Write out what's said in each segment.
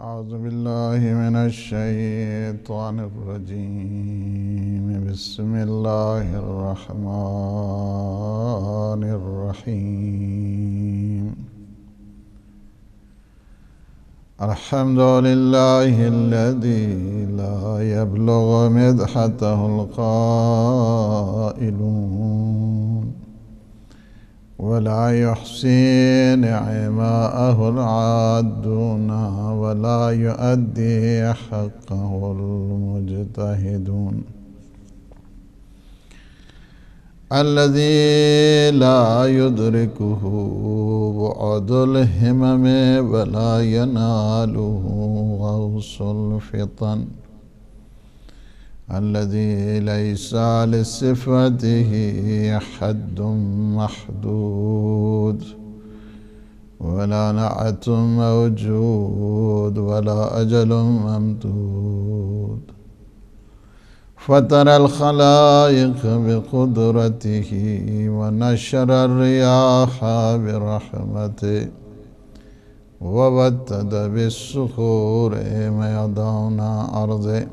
أعوذ بالله من الشيطان الرجيم. بسم الله الرحمن الرحيم. الحمد لله الذي لا يبلغ مدحته القائلون ولا يحصي نعماءه العادون ولا يؤدي حقه المجتهدون. الذي لا يدركه بعد الهمم ولا يناله غوص الفطن. الذي ليس لصفته حد محدود ولا نعت موجود ولا أجل ممدود. فطر الخلائق بقدرته ونشر الرياح برحمته ووتد بالصخور ميدان أرضه.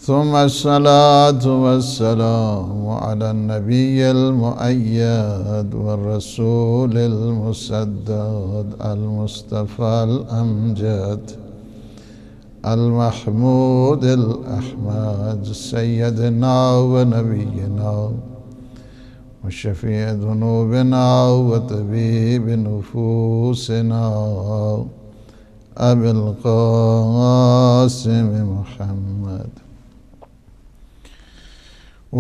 ثم الصلاة والسلام على النبي المؤيد والرسول المسدد المصطفى الأمجد المحمود الأحمد سيدنا ونبينا وشفيع ذنوبنا وطبيب نفوسنا أبي القاسم محمد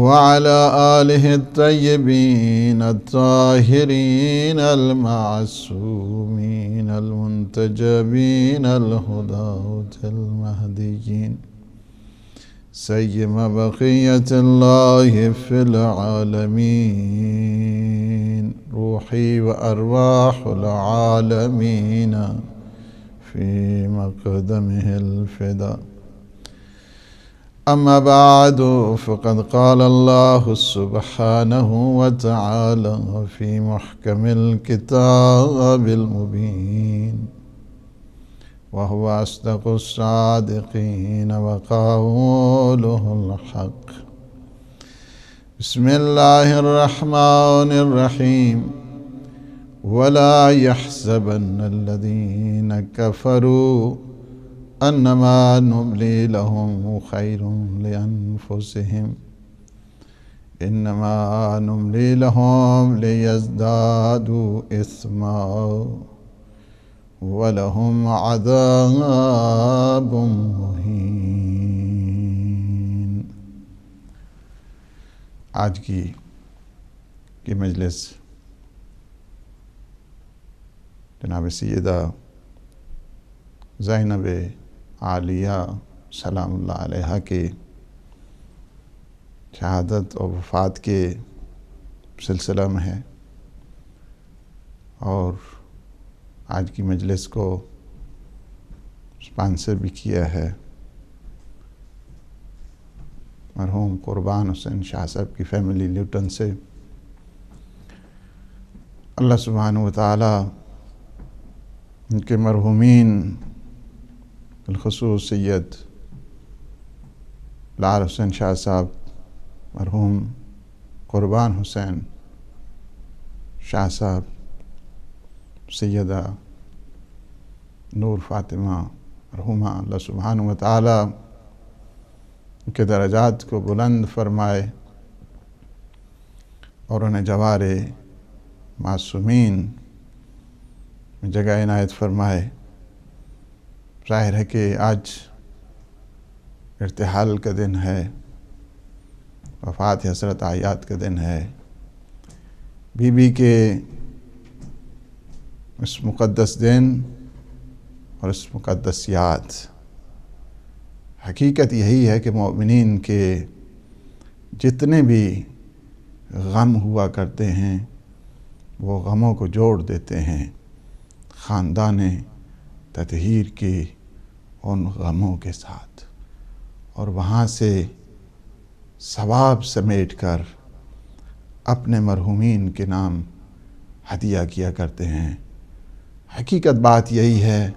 وعلى آله الطيبين الطاهرين المعصومين المنتجبين الهداة المهديين سيما بقية الله في العالمين روحي وأرواح العالمين في مقدمه الفداء. أما بعد فقد قال الله سبحانه وتعالى في محكم الكتاب المبين وهو أصدق الصادقين وقوله الحق. بسم الله الرحمن الرحيم. ولا يحسبن الذين كفروا أنما نملي لهم خير لأنفسهم إنما نملي لهم ليزدادوا إثما ولهم عذاب مهين. آج کی مجلس جناب سیدہ زینب عالیہ سلام اللہ علیہا کے شہادت اور وفات کے سلسلہ میں ہے، اور آج کی مجلس کو اسپانسر بھی کیا ہے مرحوم قربان حسین شاہ صاحب کی فیملی لیوٹن سے۔ اللہ سبحانہ وتعالی ان کے مرحومین بالخصوص سید لال حسین شاہ صاحب، مرحوم قربان حسین شاہ صاحب، سیدہ نور فاطمہ مرحومہ، اللہ سبحانہ وتعالی ان کے درجات کو بلند فرمائے اور انہیں جوار معصومین میں جگہ عنایت فرمائے۔ ظاہر ہے کہ آج ارتحال کا دن ہے، وفات حضرت آیات کا دن ہے۔ بی بی کے اس مقدس دن اور اس مقدس یاد، حقیقت یہی ہے کہ مومنین کے جتنے بھی غم ہوا کرتے ہیں وہ غموں کو جوڑ دیتے ہیں خاندان تطہیر کے ان غموں کے ساتھ، اور وہاں سے ثواب سمیٹ کر اپنے مرحومین کے نام ہدیہ کیا کرتے ہیں۔ حقیقت بات یہی ہے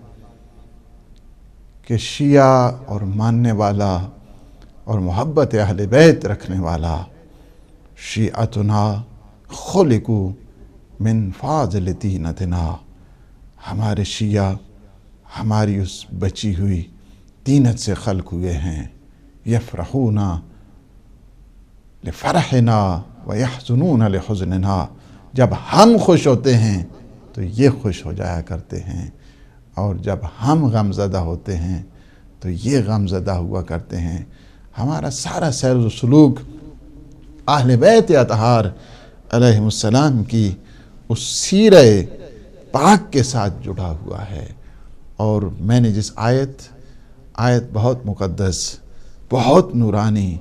کہ شیعہ اور ماننے والا اور محبت اہل بیت رکھنے والا، شیعتنا خلقو من فاضل طینتنا، ہمارے شیعہ ہماری اس بچی ہوئی طینت سے خلق ہوئے ہیں، یفرحون لفرحنا ویحزنون لحزننا، جب ہم خوش ہوتے ہیں تو یہ خوش ہو جایا کرتے ہیں، اور جب ہم غم زدہ ہوتے ہیں تو یہ غم زدہ ہوا کرتے ہیں۔ ہمارا سارا سیر و سلوک اہل بیت اطہار علیہم السلام کی اس سیرہ پاک کے ساتھ جڑا ہوا ہے۔ اور میں نے جس آیت بہت مقدس، بہت نورانی،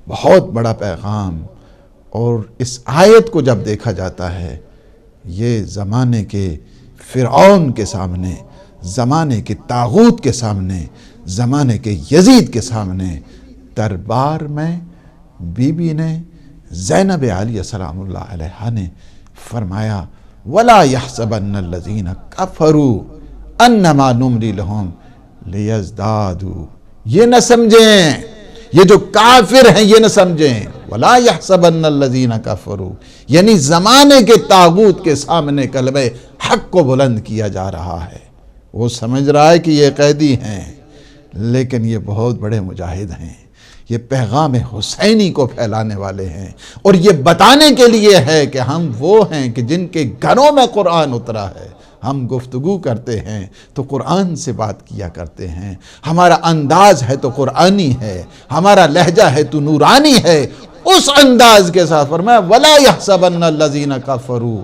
بہت بڑا پیغام، اور اس آیت کو جب دیکھا جاتا ہے، یہ زمانے کے فرعون کے سامنے، زمانے کے طاغوت کے سامنے، زمانے کے یزید کے سامنے، دربار میں بی بی نے، زینب عالیہ سلام اللہ علیہا نے فرمایا وَلَا يَحْسَبَنَّ الَّذِينَ كَفَرُوا أَنَّمَا نُمْلِي لَهُمْ لِيَزْدَادُوا، یہ نہ سمجھیں، یہ جو کافر ہیں یہ نہ سمجھیں، وَلَا يَحْسَبَنَّ الَّذِينَ كَفَرُوا، یعنی زمانے کے طاغوت کے سامنے کلمہ حق کو بلند کیا جا رہا ہے۔ وہ سمجھ رہا ہے کہ یہ قیدی ہیں، لیکن یہ بہت بڑے مجاہد ہیں، یہ پیغام حسینی کو پھیلانے والے ہیں، اور یہ بتانے کے لیے ہے کہ ہم وہ ہیں کہ جن کے گھروں میں قرآن اترا ہے۔ ہم گفتگو کرتے ہیں تو قرآن سے بات کیا کرتے ہیں، ہمارا انداز ہے تو قرآنی ہے، ہمارا لہجہ ہے تو نورانی ہے۔ اس انداز کے ساتھ فرمایا وَلَا يَحْسَبَنَّ الَّذِينَ كَفَرُوا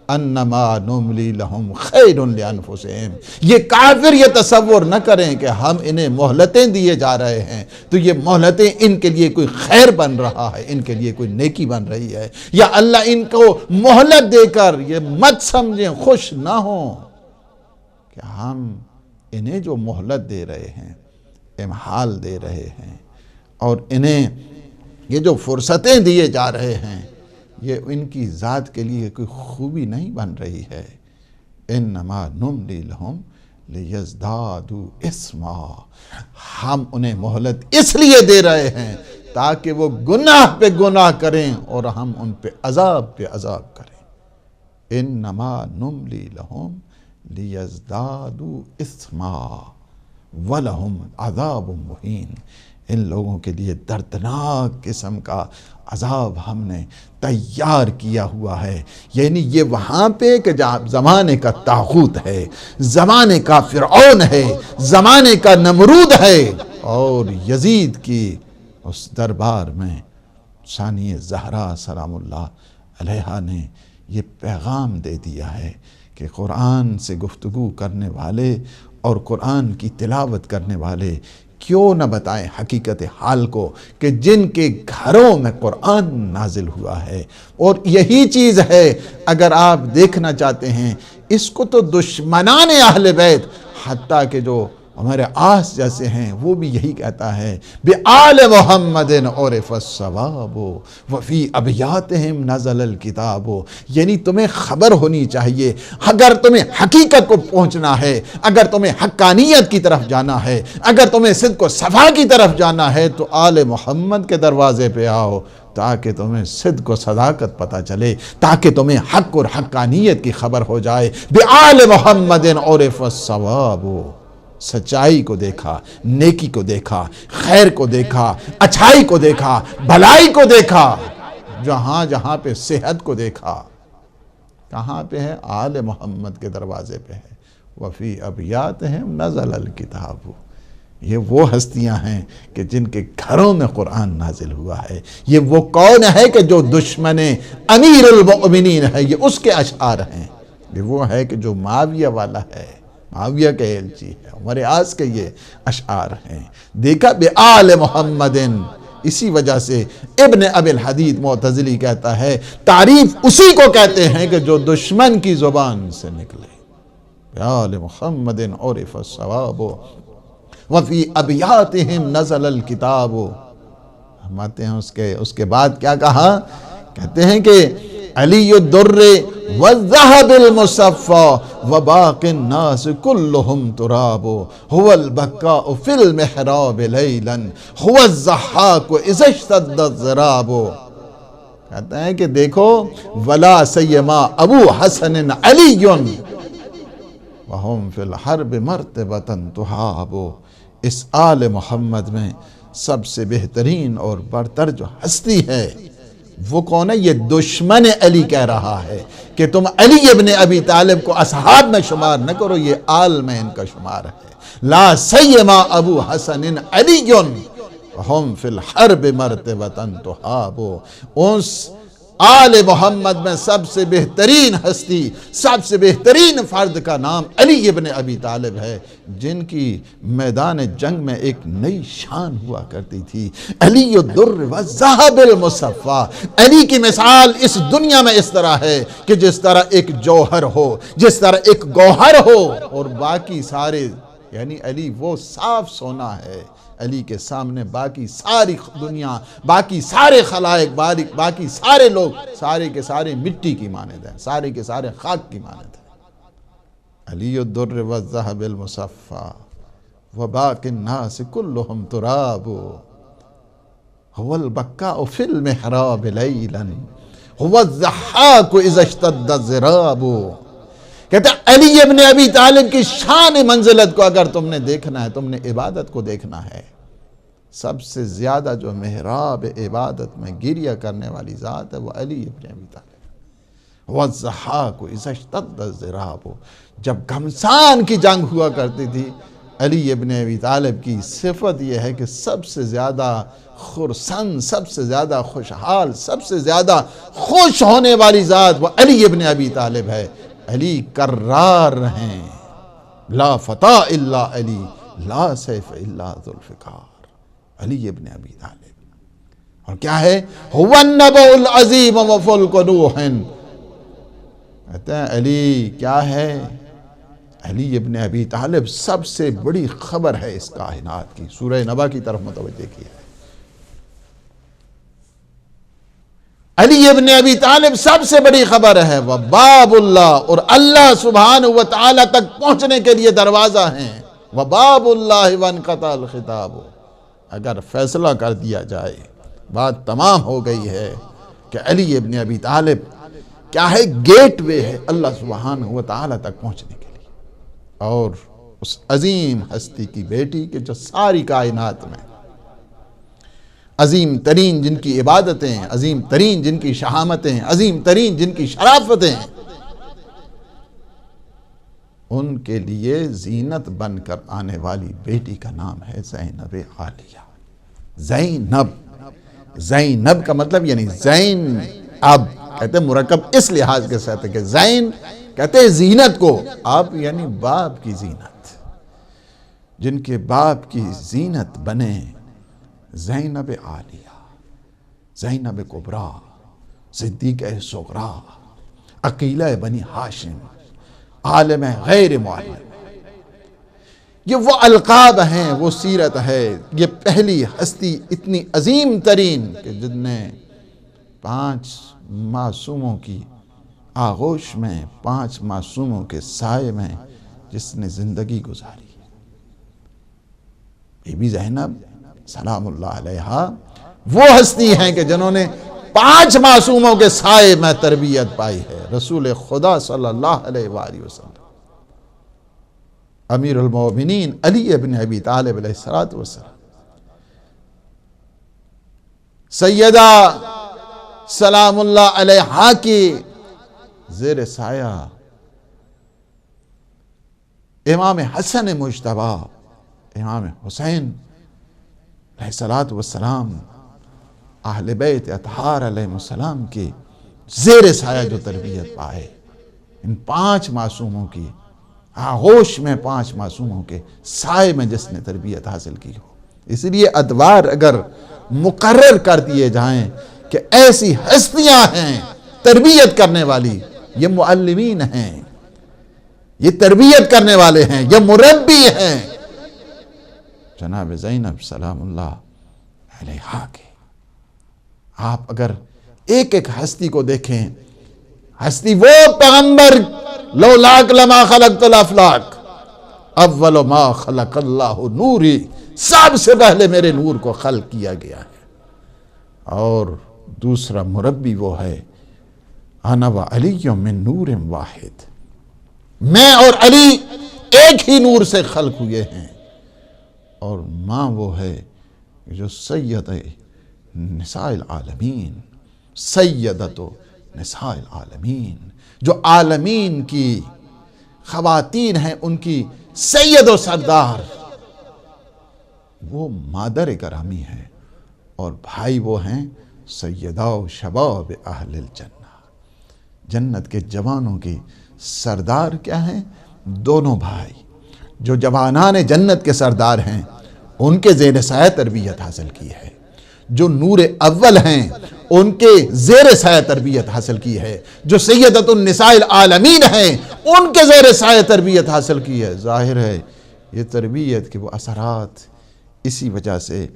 أَنَّمَا نُمْلِي لَهُمْ خَيْرٌ لِأَنفُسِهِمْ، یہ کافر یہ تصور نہ کریں کہ ہم انہیں مہلتیں دیے جا رہے ہیں تو یہ مہلتیں ان کے لیے کوئی خیر بن رہا ہے، ان کے لیے کوئی نیکی بن رہی ہے، یا اللہ ان کو مہلت دے کر یہ مت سمجھیں، خوش نہ ہوں کہ ہم انہیں جو مہلت دے رہے ہیں، امہال دے رہے ہیں، اور انہیں یہ جو فرصتیں دیے جا رہے ہیں، یہ ان کی ذات کے لیے کوئی خوبی نہیں بن رہی ہے۔ انما نملی لہم لیزدادوا اثما، ہم انہیں مہلت اس لیے دے رہے ہیں تاکہ وہ گناہ پہ گناہ کریں اور ہم ان پہ عذاب کریں۔ انما نملی لہم لیزدادوا اثما ولہم عذاب مہین، ان لوگوں کے لیے دردناک قسم کا عذاب ہم نے تیار کیا ہوا ہے۔ یعنی یہ وہاں پہ کہ جہاں زمانے کا طاغوت ہے، زمانے کا فرعون ہے، زمانے کا نمرود ہے، اور یزید کی اس دربار میں ثانی زہرا سلام اللہ علیہا نے یہ پیغام دے دیا ہے کہ قرآن سے گفتگو کرنے والے اور قرآن کی تلاوت کرنے والے کیوں نہ بتائیں حقیقت حال کو کہ جن کے گھروں میں قرآن نازل ہوا ہے۔ اور یہی چیز ہے، اگر آپ دیکھنا چاہتے ہیں اس کو تو دشمنان اہل بیت، حتیٰ کہ جو ہمارے آس جیسے ہیں، وہ بھی یہی کہتا ہے بِآلِ محمد عُرِفَ الصَّوَابُ وَفِي أَبْيَاتِهِمْ نَزَلَ الْكِتَابُ، یعنی تمہیں خبر ہونی چاہیے، اگر تمہیں حقیقت کو پہنچنا ہے، اگر تمہیں حقانیت کی طرف جانا ہے، اگر تمہیں صدق و صفا کی طرف جانا ہے تو آل محمد کے دروازے پہ آؤ، تاکہ تمہیں صدق و صداقت پتہ چلے، تاکہ تمہیں حق اور حقانیت کی خبر ہو جائے۔ بِآلِ محمد عُرِفَ الصَّوَابُ، سچائی کو دیکھا، نیکی کو دیکھا، خیر کو دیکھا، اچھائی کو دیکھا، بھلائی کو دیکھا، جہاں جہاں پہ صحت کو دیکھا، کہاں پہ ہے؟ آل محمد کے دروازے پہ ہے۔ وفی ابیاتہم نزل الکتاب، یہ وہ ہستیاں ہیں کہ جن کے گھروں میں قرآن نازل ہوا ہے۔ یہ وہ کون ہے کہ جو دشمن امیر المؤمنین ہے، یہ اس کے اشعار ہیں۔ یہ وہ ہے کہ جو معاویہ والا ہے، معاویہ کے ایلچی ہے، ہمارے آس کے یہ اشعار ہیں۔ دیکھا بِآلِ محمد، اسی وجہ سے ابن ابی الحدید معتزلی کہتا ہے تعریف اسی کو کہتے ہیں کہ جو دشمن کی زبان سے نکلے۔ بِآلِ محمد عُرِفَ الصَّوَابُ وَفِي أَبْيَاتِهِمْ نَزَلَ الْكِتَابُ، ہم آتے ہیں اس کے بعد کیا کہا؟ کہتے ہیں کہ علی الدر والذهب المصفى وباقی الناس كلهم تراب هو البكاء في المحراب ليلا هو الضحاك اذا اشتد الضراب. کہتے ہیں کہ دیکھو ولا سیما ابو حسن علی وهم فی الحرب مرتبۃ تحاب. اس آل محمد میں سب سے بہترین اور برتر جو ہستی ہے وہ کون ہے؟ یہ دشمن علی کہہ رہا ہے کہ تم علی ابن ابی طالب کو اصحاب میں شمار نہ کرو، یہ آل میں ان کا شمار ہے. لا سیما ابو حسن علی ہم فی الحرب مرتبۃ تحاب. اس آل محمد میں سب سے بہترین ہستی، سب سے بہترین فرد کا نام علی ابن ابی طالب ہے، جن کی میدان جنگ میں ایک نئی شان ہوا کرتی تھی. علی الدر والذهب المصفى. علی کی مثال اس دنیا میں اس طرح ہے کہ جس طرح ایک جوہر ہو، جس طرح ایک گوہر ہو، اور باقی سارے یعنی علی وہ صاف سونا ہے. علی کے سامنے باقی ساری دنیا، باقی سارے خلائق، باقی سارے لوگ سارے کے سارے مٹی کی مانند ہیں، سارے کے سارے خاک کی مانند ہیں. علی الدر والذهب المصفى وباقی الناس كلهم تراب هو البكاء في المحراب ليلا هو الضحاك اذا اشتد الضراب. کہتے ہیں علی ابن ابی طالب کی شان منزلت کو اگر تم نے دیکھنا ہے، تم نے عبادت کو دیکھنا ہے، سب سے زیادہ جو محراب عبادت میں گریہ کرنے والی ذات ہے وہ علی ابن ابی طالب. وَالضَّحَاكُ اِذَا اشْتَدَّ الضِّرَابُ. جب گھمسان کی جنگ ہوا کرتی تھی، علی ابن ابی طالب کی صفت یہ ہے کہ سب سے زیادہ خرسن، سب سے زیادہ خوشحال، سب سے زیادہ خوش ہونے والی ذات وہ علی ابن ابی طالب ہے. علی کرار رہیں، لا فتح الا علی، لا سیف الا ذوالفقار. علی ابن ابی طالب. اور کیا ہے؟ هو النبأ العظیم وفلک نوح. کہتے ہیں علی کیا ہے؟ علی ابن ابی طالب سب سے بڑی خبر ہے اس کائنات کی. سورہ نبا کی طرف متوجہ کیا ہے. علی ابن ابی طالب سب سے بڑی خبر ہے. وباب اللہ، اور اللہ سبحانہ وتعالی تک پہنچنے کے لیے دروازہ ہیں. وباب اللہ وانقطع الخطاب. اگر فیصلہ کر دیا جائے، بات تمام ہو گئی ہے کہ علی ابن ابی طالب کیا ہے؟ گیٹ وے ہے اللہ سبحانہ وتعالی تک پہنچنے کے لیے. اور اس عظیم ہستی کی بیٹی کہ جو ساری کائنات میں عظیم ترین جن کی عبادتیں، عظیم ترین جن کی شہامتیں، عظیم ترین جن کی شرافتیں، ان کے لیے زینت بن کر آنے والی بیٹی کا نام ہے زینب عالیہ. زینب، زینب کا مطلب یعنی زین اب کہتے ہیں مرکب اس لحاظ کے ساتھ کہ زین کہتے ہیں زینت کو، اب یعنی باپ کی زینت، جن کے باپ کی زینت بنے. زینب عالیہ، زینب کبریٰ، صدیقہ صغریٰ، عقیلہ بنی ہاشم، عالم غیر معلم. یہ وہ القاب ہیں، وہ سیرت ہے. یہ پہلی ہستی اتنی عظیم ترین کہ جن نے 5 معصوموں کی آغوش میں، 5 معصوموں کے سائے میں جس نے زندگی گزاری. بی بی زینب سلام اللہ علیہا وہ ہستی ہیں کہ جنہوں نے 5 معصوموں کے سائے میں تربیت پائی ہے. رسول خدا صلی اللہ علیہ وآلہ وسلم، امیر المومنین علی ابن ابی طالب علیہ السلام، سیدہ سلام اللہ علیہا کی زیر سایہ امام حسن مجتبی، امام حسین علیہ السلام، اہل بیت اطہار علیہ السلام کی زیر سایہ جو تربیت پائے، ان 5 معصوموں کی آغوش میں، 5 معصوموں کے سائے میں جس نے تربیت حاصل کی ہو. اس لیے ادوار اگر مقرر کر دیے جائیں کہ ایسی ہستیاں ہیں تربیت کرنے والی، یہ معلمین ہیں، یہ تربیت کرنے والے ہیں، یہ مربی ہیں، جناب زینب سلام اللہ علیہا کے. آپ اگر ایک ایک ہستی کو دیکھیں ہستی وہ پیغمبر لولاک لما خلقت الافلاک اول ما خلق اللہ نوری، سب سے پہلے میرے نور کو خلق کیا گیا ہے۔ اور دوسرا مربی وہ ہے انا و علی من نور واحد، میں اور علی ایک ہی نور سے خلق ہوئے ہیں۔ اور ماں وہ ہے جو سید نساء العالمین، سیدۃ نساء العالمین، جو عالمین کی خواتین ہیں ان کی سید و سردار، وہ مادر گرامی ہے۔ اور بھائی وہ ہیں سیدہ و شباب اہل الجنہ، جنت کے جوانوں کی سردار کیا ہیں؟ دونوں بھائی جو جوانان جنت کے سردار ہیں، ان کے زیر سایہ تربیت حاصل کی ہے۔ جو نور اول ہیں ان کے زیر سایہ تربیت حاصل کی ہے۔ جو سیدۃ النساء العالمین ہیں ان کے زیر سایہ تربیت حاصل کی ہے۔ ظاہر ہے یہ تربیت کے وہ اثرات اسی وجہ سے،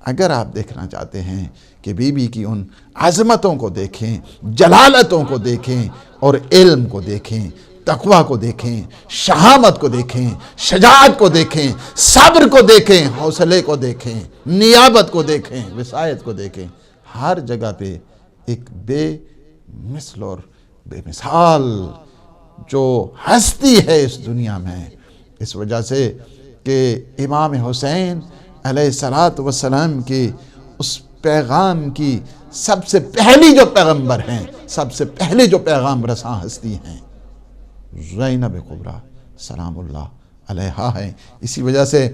اگر آپ دیکھنا چاہتے ہیں کہ بی بی کی ان عظمتوں کو دیکھیں، جلالتوں کو دیکھیں، اور علم کو دیکھیں، تقوی کو دیکھیں، شہامت کو دیکھیں، شجاعت کو دیکھیں، صبر کو دیکھیں، حوصلے کو دیکھیں، نیابت کو دیکھیں، وصایت کو دیکھیں، ہر جگہ پہ ایک بے مثل اور بے مثال جو ہستی ہے اس دنیا میں۔ اس وجہ سے کہ امام حسین علیہ السلام کی اس پیغام کی سب سے پہلی جو پیغمبر ہیں، سب سے پہلے جو پیغام رساں ہستی ہیں، زینب کبریٰ سلام اللہ علیہا ہے۔ اسی وجہ سے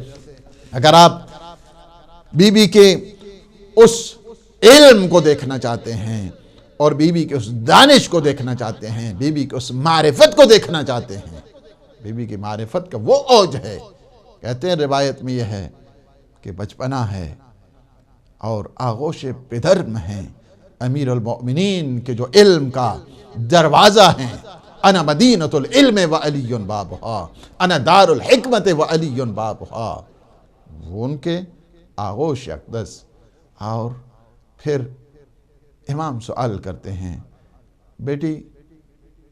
اگر آپ بی بی کے اس علم کو دیکھنا چاہتے ہیں، اور بی بی کے اس دانش کو دیکھنا چاہتے ہیں، بی بی کے اس معرفت کو دیکھنا چاہتے ہیں، بی بی کی معرفت کا وہ اوج ہے، کہتے ہیں روایت میں یہ ہے کہ بچپنا ہے اور آغوش پدر میں ہے امیر المؤمنین کے جو علم کا دروازہ ہیں، انا مدینۃ العلم و علی بابہا، انا دار الحکمت و علی بابہا، وہ ان کے آغوش اقدس۔ اور پھر امام سوال کرتے ہیں، بیٹی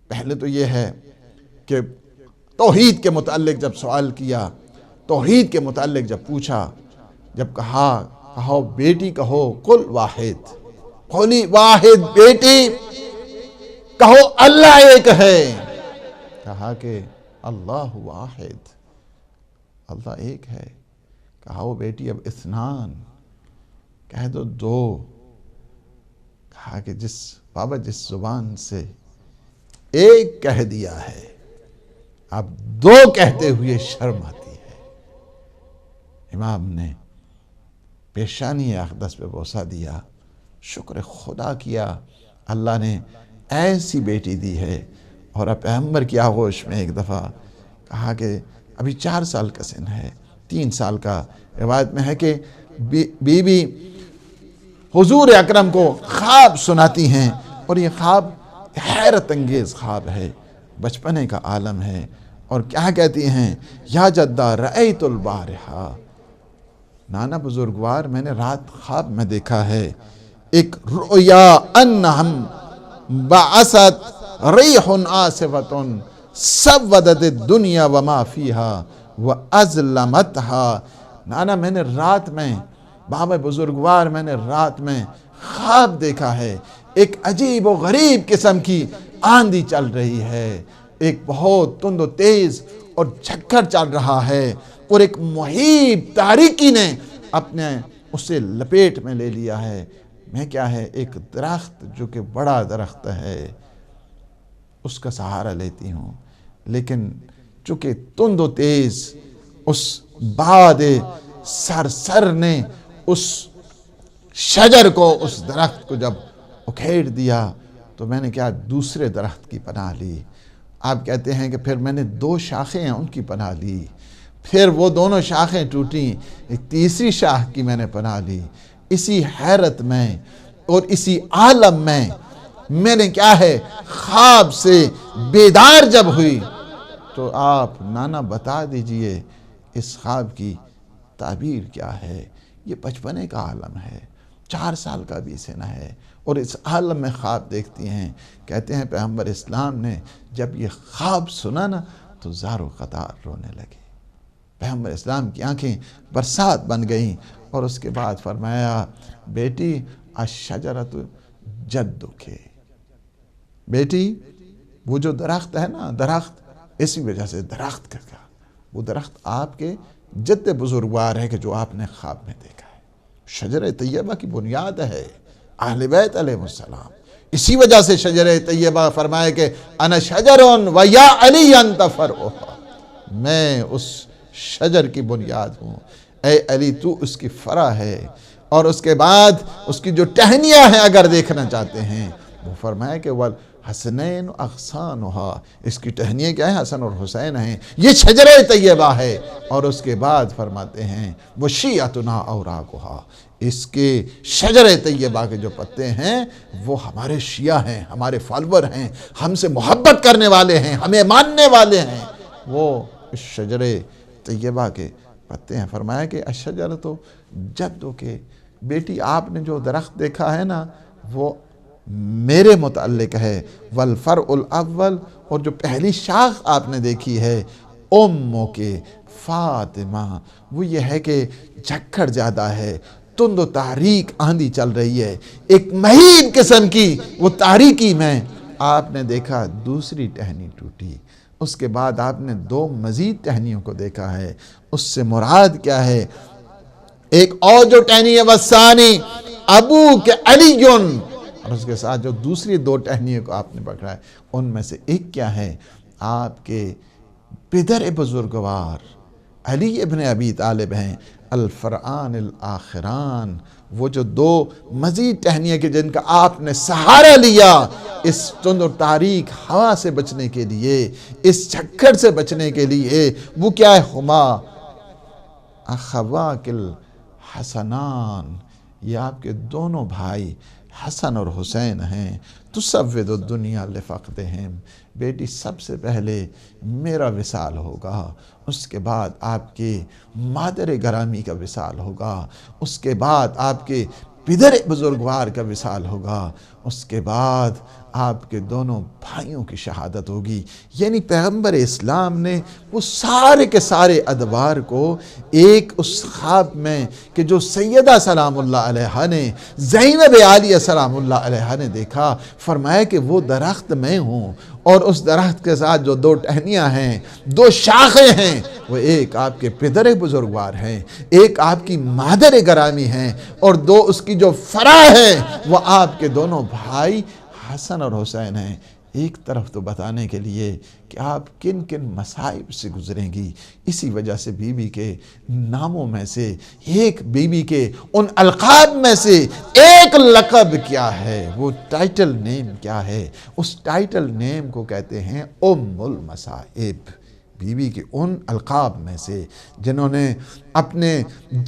پہلے تو یہ ہے کہ توحید کے متعلق جب سوال کیا، توحید کے متعلق جب پوچھا، جب کہو بیٹی کہو کل واحد، قولی واحد، بیٹی کہو اللہ ایک ہے، کہا کہ اللہ واحد، اللہ ایک ہے۔ کہو بیٹی اب اثنان، کہہ دو دو۔ کہا کہ بابا جس زبان سے ایک کہہ دیا ہے اب دو کہتے ہوئے شرم آتی ہے۔ امام نے پیشانی اقدس پہ بوسہ دیا، شکر خدا کیا، اللہ نے ایسی بیٹی دی ہے۔ اور اب پیغمبر کی آغوش میں ایک دفعہ کہا کہ ابھی 4 سال کا سن ہے، 3 سال کا، روایت میں ہے کہ بی بی حضور اکرم کو خواب سناتی ہیں، اور یہ خواب حیرت انگیز خواب ہے، بچپنے کا عالم ہے۔ اور کیا کہتی ہیں؟ یا جدہ رأیت البارحہ، نانا بزرگوار میں نے رات خواب میں دیکھا ہے، ایک رؤیا انہم بعثت ریح آصفۃ سودت الدنیا وما فیہا وازلمتہا۔ نانا میں نے رات میں، بابا بزرگوار میں نے رات میں خواب دیکھا ہے، ایک عجیب و غریب قسم کی آندھی چل رہی ہے، ایک بہت تند و تیز اور جھکڑ چل رہا ہے، اور ایک محیط تاریکی نے اپنے اسے لپیٹ میں لے لیا ہے۔ میں کیا ہے؟ ایک درخت جو کہ بڑا درخت ہے، اس کا سہارا لیتی ہوں، لیکن چونکہ تند و تیز اس باد سرسر نے اس شجر کو، اس درخت کو جب اکھیڑ دیا تو میں نے کیا دوسرے درخت کی پناہ لی۔ آپ کہتے ہیں کہ پھر میں نے 2 شاخیں ہیں ان کی پناہ لی، پھر وہ دونوں شاخیں ٹوٹیں، ایک تیسری شاخ کی میں نے پناہ لی۔ اسی حیرت میں اور اسی عالم میں میں نے کیا ہے خواب سے بیدار جب ہوئی، تو آپ نانا بتا دیجئے اس خواب کی تعبیر کیا ہے؟ یہ بچپنے کا عالم ہے، 4 سال کا بھی سنا ہے، اور اس عالم میں خواب دیکھتی ہیں۔ کہتے ہیں پیغمبر اسلام نے جب یہ خواب سنا نا تو زار و قطار رونے لگے۔ پیغمبر اسلام کی آنکھیں برسات بن گئیں، اور اس کے بعد فرمایا بیٹی الشجرۃ جدک، بیٹی وہ جو درخت ہے نا، درخت اسی وجہ سے درخت کا وہ درخت آپ کے جد بزرگوار ہے کہ جو آپ نے خواب میں دیکھا ہے۔ شجر طیبہ کی بنیاد ہے اہل بیت علیہ السلام، اسی وجہ سے شجر طیبہ فرمائے کہ انا شجر و یا علی انت فرعها، میں اس شجر کی بنیاد ہوں، اے علی تو اس کی فرع ہے۔ اور اس کے بعد اس کی جو ٹہنیاں ہیں اگر دیکھنا چاہتے ہیں، وہ فرمائے کہ حسنین اغصانہا، اس کی ٹہنیاں کیا ہیں؟ حسن اور حسین ہیں، یہ شجر طیبہ ہے۔ اور اس کے بعد فرماتے ہیں وہ شیعتنا اوراقہا، اس کے شجر طیبہ کے جو پتے ہیں وہ ہمارے شیعہ ہیں، ہمارے فالور ہیں، ہم سے محبت کرنے والے ہیں، ہمیں ماننے والے ہیں، وہ اس شجر طیبہ کے پتے ہیں۔ فرمایا کہ الشجرۃ جدک، بیٹی آپ نے جو درخت دیکھا ہے نا وہ میرے متعلق ہے، والفرع الاول، اور جو پہلی شاخ آپ نے دیکھی ہے امو کے فاطمہ، وہ یہ ہے کہ جھکڑ زیادہ ہے، تند و تاریک آندھی چل رہی ہے، ایک مہین قسم کی وہ تاریکی میں آپ نے دیکھا دوسری ٹہنی ٹوٹی۔ اس کے بعد آپ نے 2 مزید ٹہنیوں کو دیکھا ہے۔ اس سے مراد کیا ہے؟ ایک اور جو ٹہنی ہے وَالثَّانِي أَبُوكَ عَلِيٌّ، اور اس کے ساتھ جو دوسری 2 ٹہنیوں کو آپ نے پکڑا ہے، ان میں سے ایک کیا ہے؟ آپ کے پدر بزرگوار علی ابن ابی طالب ہیں، الفرعان الآخران، وہ جو 2 مزید ٹہنیاں کہ جن کا آپ نے سہارا لیا اس تند اور تاریک ہوا سے بچنے کے لیے، اس جھکڑ سے بچنے کے لیے، وہ کیا ہے؟ ہما اخواک الحسنان، یہ آپ کے دونوں بھائی حسن اور حسین ہیں۔ تسود الدنیا لفقدہم، بیٹی سب سے پہلے میرا وصال ہوگا، اس کے بعد آپ کے مادر گرامی کا وصال ہوگا، اس کے بعد آپ کے پدر بزرگوار کا وصال ہوگا، اس کے بعد آپ کے دونوں بھائیوں کی شہادت ہوگی۔ یعنی پیغمبر اسلام نے وہ سارے کے سارے ادوار کو ایک اس خواب میں کہ جو سیدہ سلام اللہ علیہ نے، زینب عالیہ سلام اللہ علیہ نے دیکھا، فرمایا کہ وہ درخت میں ہوں، اور اس درخت کے ساتھ جو 2 ٹہنیاں ہیں، 2 شاخیں ہیں، وہ ایک آپ کے پدر بزرگوار ہیں، ایک آپ کی مادر گرامی ہیں، اور 2 اس کی جو فرع ہے وہ آپ کے دونوں بھائی حسن اور حسین ہیں۔ ایک طرف تو بتانے کے لیے کہ آپ کن کن مصائب سے گزریں گی، اسی وجہ سے بی بی کے ناموں میں سے ایک، بی بی کے ان القاب میں سے ایک لقب کیا ہے، وہ ٹائٹل نیم کیا ہے؟ اس ٹائٹل نیم کو کہتے ہیں ام المصائب۔ بی بی کے ان القاب میں سے جنہوں نے اپنے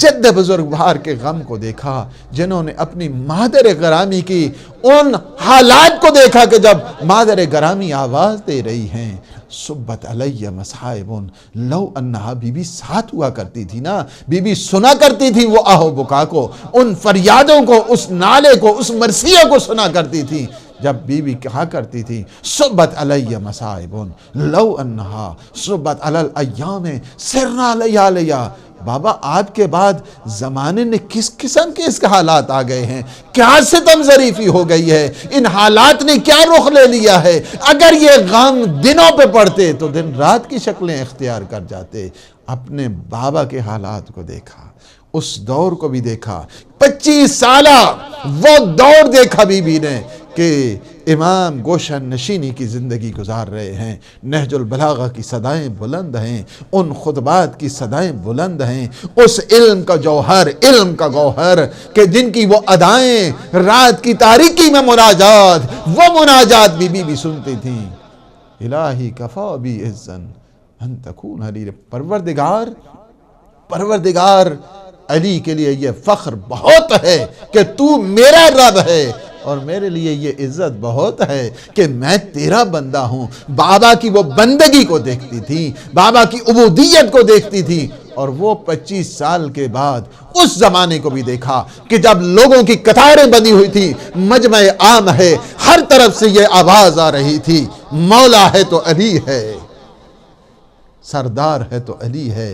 جد بزرگوار کے غم کو دیکھا، جنہوں نے اپنی مادر گرامی کی ان حالات کو دیکھا کہ جب مادر گرامی آواز دے رہی ہیں، صبت علیہ مصائب لو انہا، بی بی ساتھ ہوا کرتی تھی نا، بی بی سنا کرتی تھی وہ آہو بکا کو، ان فریادوں کو، اس نالے کو، اس مرثیہ کو سنا کرتی تھی، جب بی بی کہا کرتی تھی صبت علیہ مصائب لو انہا صبت علی الایام سرنا لیالیہ۔ بابا آپ کے بعد زمانے نے کس قسم کے اس کے حالات آ گئے ہیں، کیا ستم ظریفی ہو گئی ہے، ان حالات نے کیا رخ لے لیا ہے۔ اگر یہ غم دنوں پہ پڑتے تو دن رات کی شکلیں اختیار کر جاتے۔ اپنے بابا کے حالات کو دیکھا، اس دور کو بھی دیکھا، 25 سالہ وہ دور دیکھا بی بی نے کہ امام گوشہ نشینی کی زندگی گزار رہے ہیں، نہج البلاغہ کی صدائیں بلند ہیں، ان خطبات کی صدائیں بلند ہیں، اس علم کا جوہر، علم کا گوہر کہ جن کی وہ ادائیں رات کی تاریکی میں مناجات، وہ مناجات بی بی سنتی تھیں۔ الہی کفا بی عزن ان تکون علی، پروردگار علی کے لیے یہ فخر بہت ہے کہ تو میرا رب ہے، اور میرے لیے یہ عزت بہت ہے کہ میں تیرا بندہ ہوں۔ بابا کی وہ بندگی کو دیکھتی تھی، بابا کی عبودیت کو دیکھتی تھی، اور وہ 25 سال کے بعد اس زمانے کو بھی دیکھا کہ جب لوگوں کی قطاریں بنی ہوئی تھی، مجمع عام ہے، ہر طرف سے یہ آواز آ رہی تھی، مولا ہے تو علی ہے، سردار ہے تو علی ہے،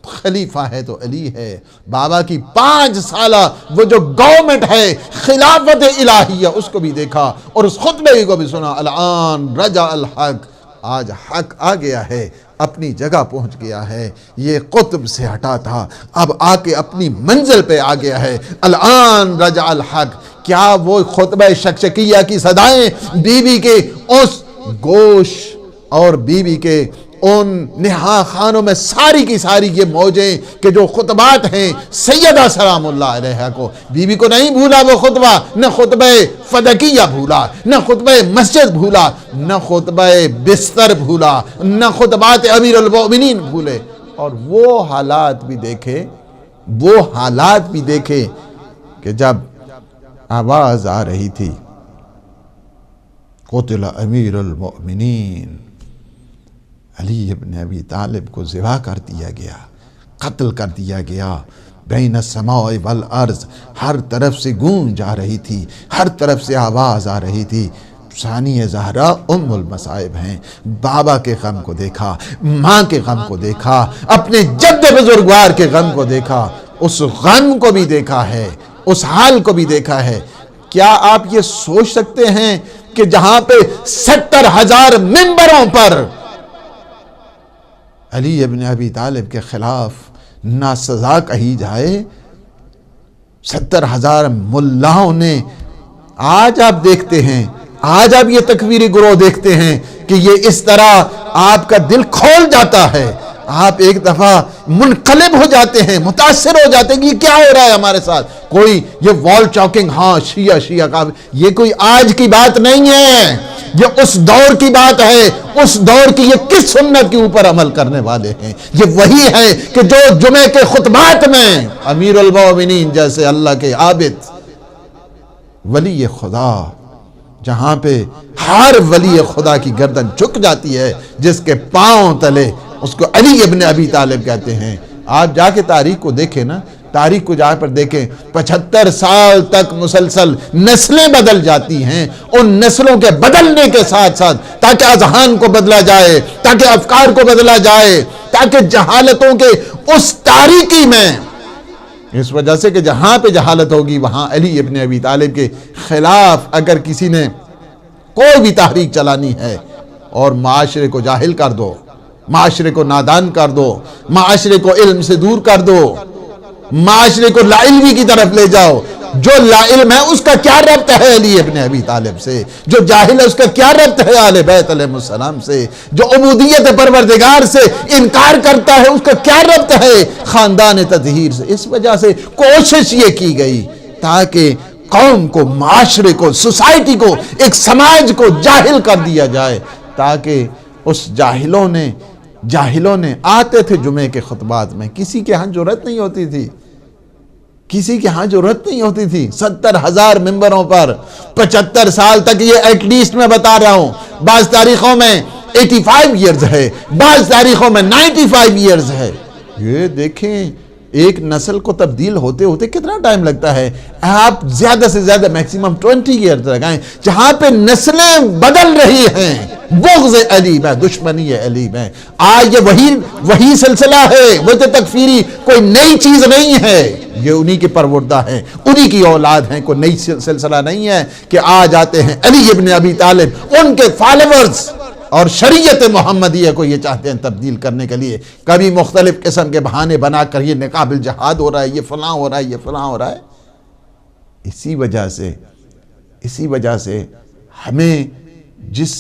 خلیفہ ہے تو علی ہے۔ بابا کی 5 سالہ وہ جو گورنمنٹ ہے، خلافت الہیہ، اس کو بھی دیکھا اور اس خطبے کو بھی سنا۔ الان رجع الحق، آج حق آ گیا ہے، اپنی جگہ پہنچ گیا ہے، یہ قطب سے ہٹا تھا، اب آ کے اپنی منزل پہ آ گیا ہے۔ الان رجع الحق، کیا وہ خطبہ شکشکیہ کی صدائیں بی بی کے اس گوش اور بی بی کے ان نہا خانوں میں ساری کی ساری یہ موجیں کہ جو خطبات ہیں سیدہ سلام اللہ علیہ کو، بی بی کو نہیں بھولا وہ خطبہ، نہ خطبہ فدکیہ بھولا، نہ خطبہ مسجد بھولا، نہ خطبہ بستر بھولا، نہ خطبات امیر المؤمنین بھولے۔ اور وہ حالات بھی دیکھے کہ جب آواز آ رہی تھی قتل امیر المؤمنین، علی ابن ابی طالب کو ذبح کر دیا گیا، قتل کر دیا گیا، بین السماء والارض، ہر طرف سے گونج آ رہی تھی، ہر طرف سے آواز آ رہی تھی۔ ثانی زہرا ام المصائب ہیں، بابا کے غم کو دیکھا، ماں کے غم کو دیکھا، اپنے جد بزرگوار کے غم کو دیکھا، اس غم کو بھی دیکھا ہے، اس حال کو بھی دیکھا ہے۔ کیا آپ یہ سوچ سکتے ہیں کہ جہاں پہ 70,000 ممبروں پر علی ابن ابی طالب کے خلاف ناسزا کہی جائے، 70,000 ملاؤں نے، آج آپ دیکھتے ہیں، آج آپ یہ تکفیری گروہ دیکھتے ہیں کہ یہ اس طرح آپ کا دل کھول جاتا ہے، آپ ایک دفعہ منقلب ہو جاتے ہیں، متاثر ہو جاتے ہیں کہ یہ کیا ہو رہا ہے ہمارے ساتھ۔ کوئی یہ وال چاکنگ، ہاں شیعہ کا، یہ کوئی آج کی بات نہیں ہے، یہ اس دور کی بات ہے، اس دور کی یہ کس سنت کے اوپر عمل کرنے والے ہیں۔ یہ وہی ہے کہ جو جمعے کے خطبات میں امیر المومنین جیسے اللہ کے عابد ولی خدا، جہاں پہ ہر ولی خدا کی گردن جھک جاتی ہے، جس کے پاؤں تلے، اس کو علی ابن ابی طالب کہتے ہیں۔ آپ جا کے تاریخ کو دیکھیں نا، تاریخ کو جا پر دیکھیں، 75 سال تک مسلسل نسلیں بدل جاتی ہیں، ان نسلوں کے بدلنے کے ساتھ ساتھ تاکہ اذہان کو بدلا جائے، تاکہ افکار کو بدلا جائے، تاکہ جہالتوں کے اس تاریکی میں، اس وجہ سے کہ جہاں پہ جہالت ہوگی وہاں علی ابن ابی طالب کے خلاف اگر کسی نے کوئی بھی تحریک چلانی ہے، اور معاشرے کو جاہل کر دو، معاشرے کو نادان کر دو، معاشرے کو علم سے دور کر دو، معاشرے کو لا علمی کی طرف لے جاؤ، جو لا علم ہے اس کا کیا ربط ہے علی ابن ابی طالب سے، جو جاہل ہے اس کا کیا ربط ہے آل بیت علیہ السلام سے، جو عبودیت پروردگار سے انکار کرتا ہے اس کا کیا ربط ہے خاندان تطہیر سے۔ اس وجہ سے کوشش یہ کی گئی تاکہ قوم کو، معاشرے کو، سوسائٹی کو، ایک سماج کو جاہل کر دیا جائے، تاکہ اس جاہلوں نے آتے تھے جمعے کے خطبات میں، کسی کے ہاں جرأت نہیں ہوتی تھی، کسی کے ہاں جرأت نہیں ہوتی تھی۔ 70,000 ممبروں پر 75 سال تک، یہ ایٹ لیسٹ میں بتا رہا ہوں، بعض تاریخوں میں 85 ایئرز ہے، بعض تاریخوں میں 95 ایئرز ہے۔ یہ دیکھیں ایک نسل کو تبدیل ہوتے ہوتے کتنا ٹائم لگتا ہے۔ آپ زیادہ سے زیادہ میکسیمم 20 ایئرز لگائیں، جہاں پہ نسلیں بدل رہی ہیں، بغض علی میں، دشمنی علی میں۔ آج یہ وہی سلسلہ ہے، وہ تو تکفیری کوئی نئی چیز نہیں ہے، یہ انہی کے پروردہ ہیں، انہی کی اولاد ہیں، کوئی نئی سلسلہ نہیں ہے کہ آج آتے ہیں علی ابن ابی طالب، ان کے فالورز اور شریعت محمدیہ کو یہ چاہتے ہیں تبدیل کرنے کے لیے، کبھی مختلف قسم کے بہانے بنا کر یہ نقابل جہاد ہو رہا ہے، یہ فلاں ہو رہا ہے، یہ فلاں ہو رہا ہے۔ اسی وجہ سے ہمیں جس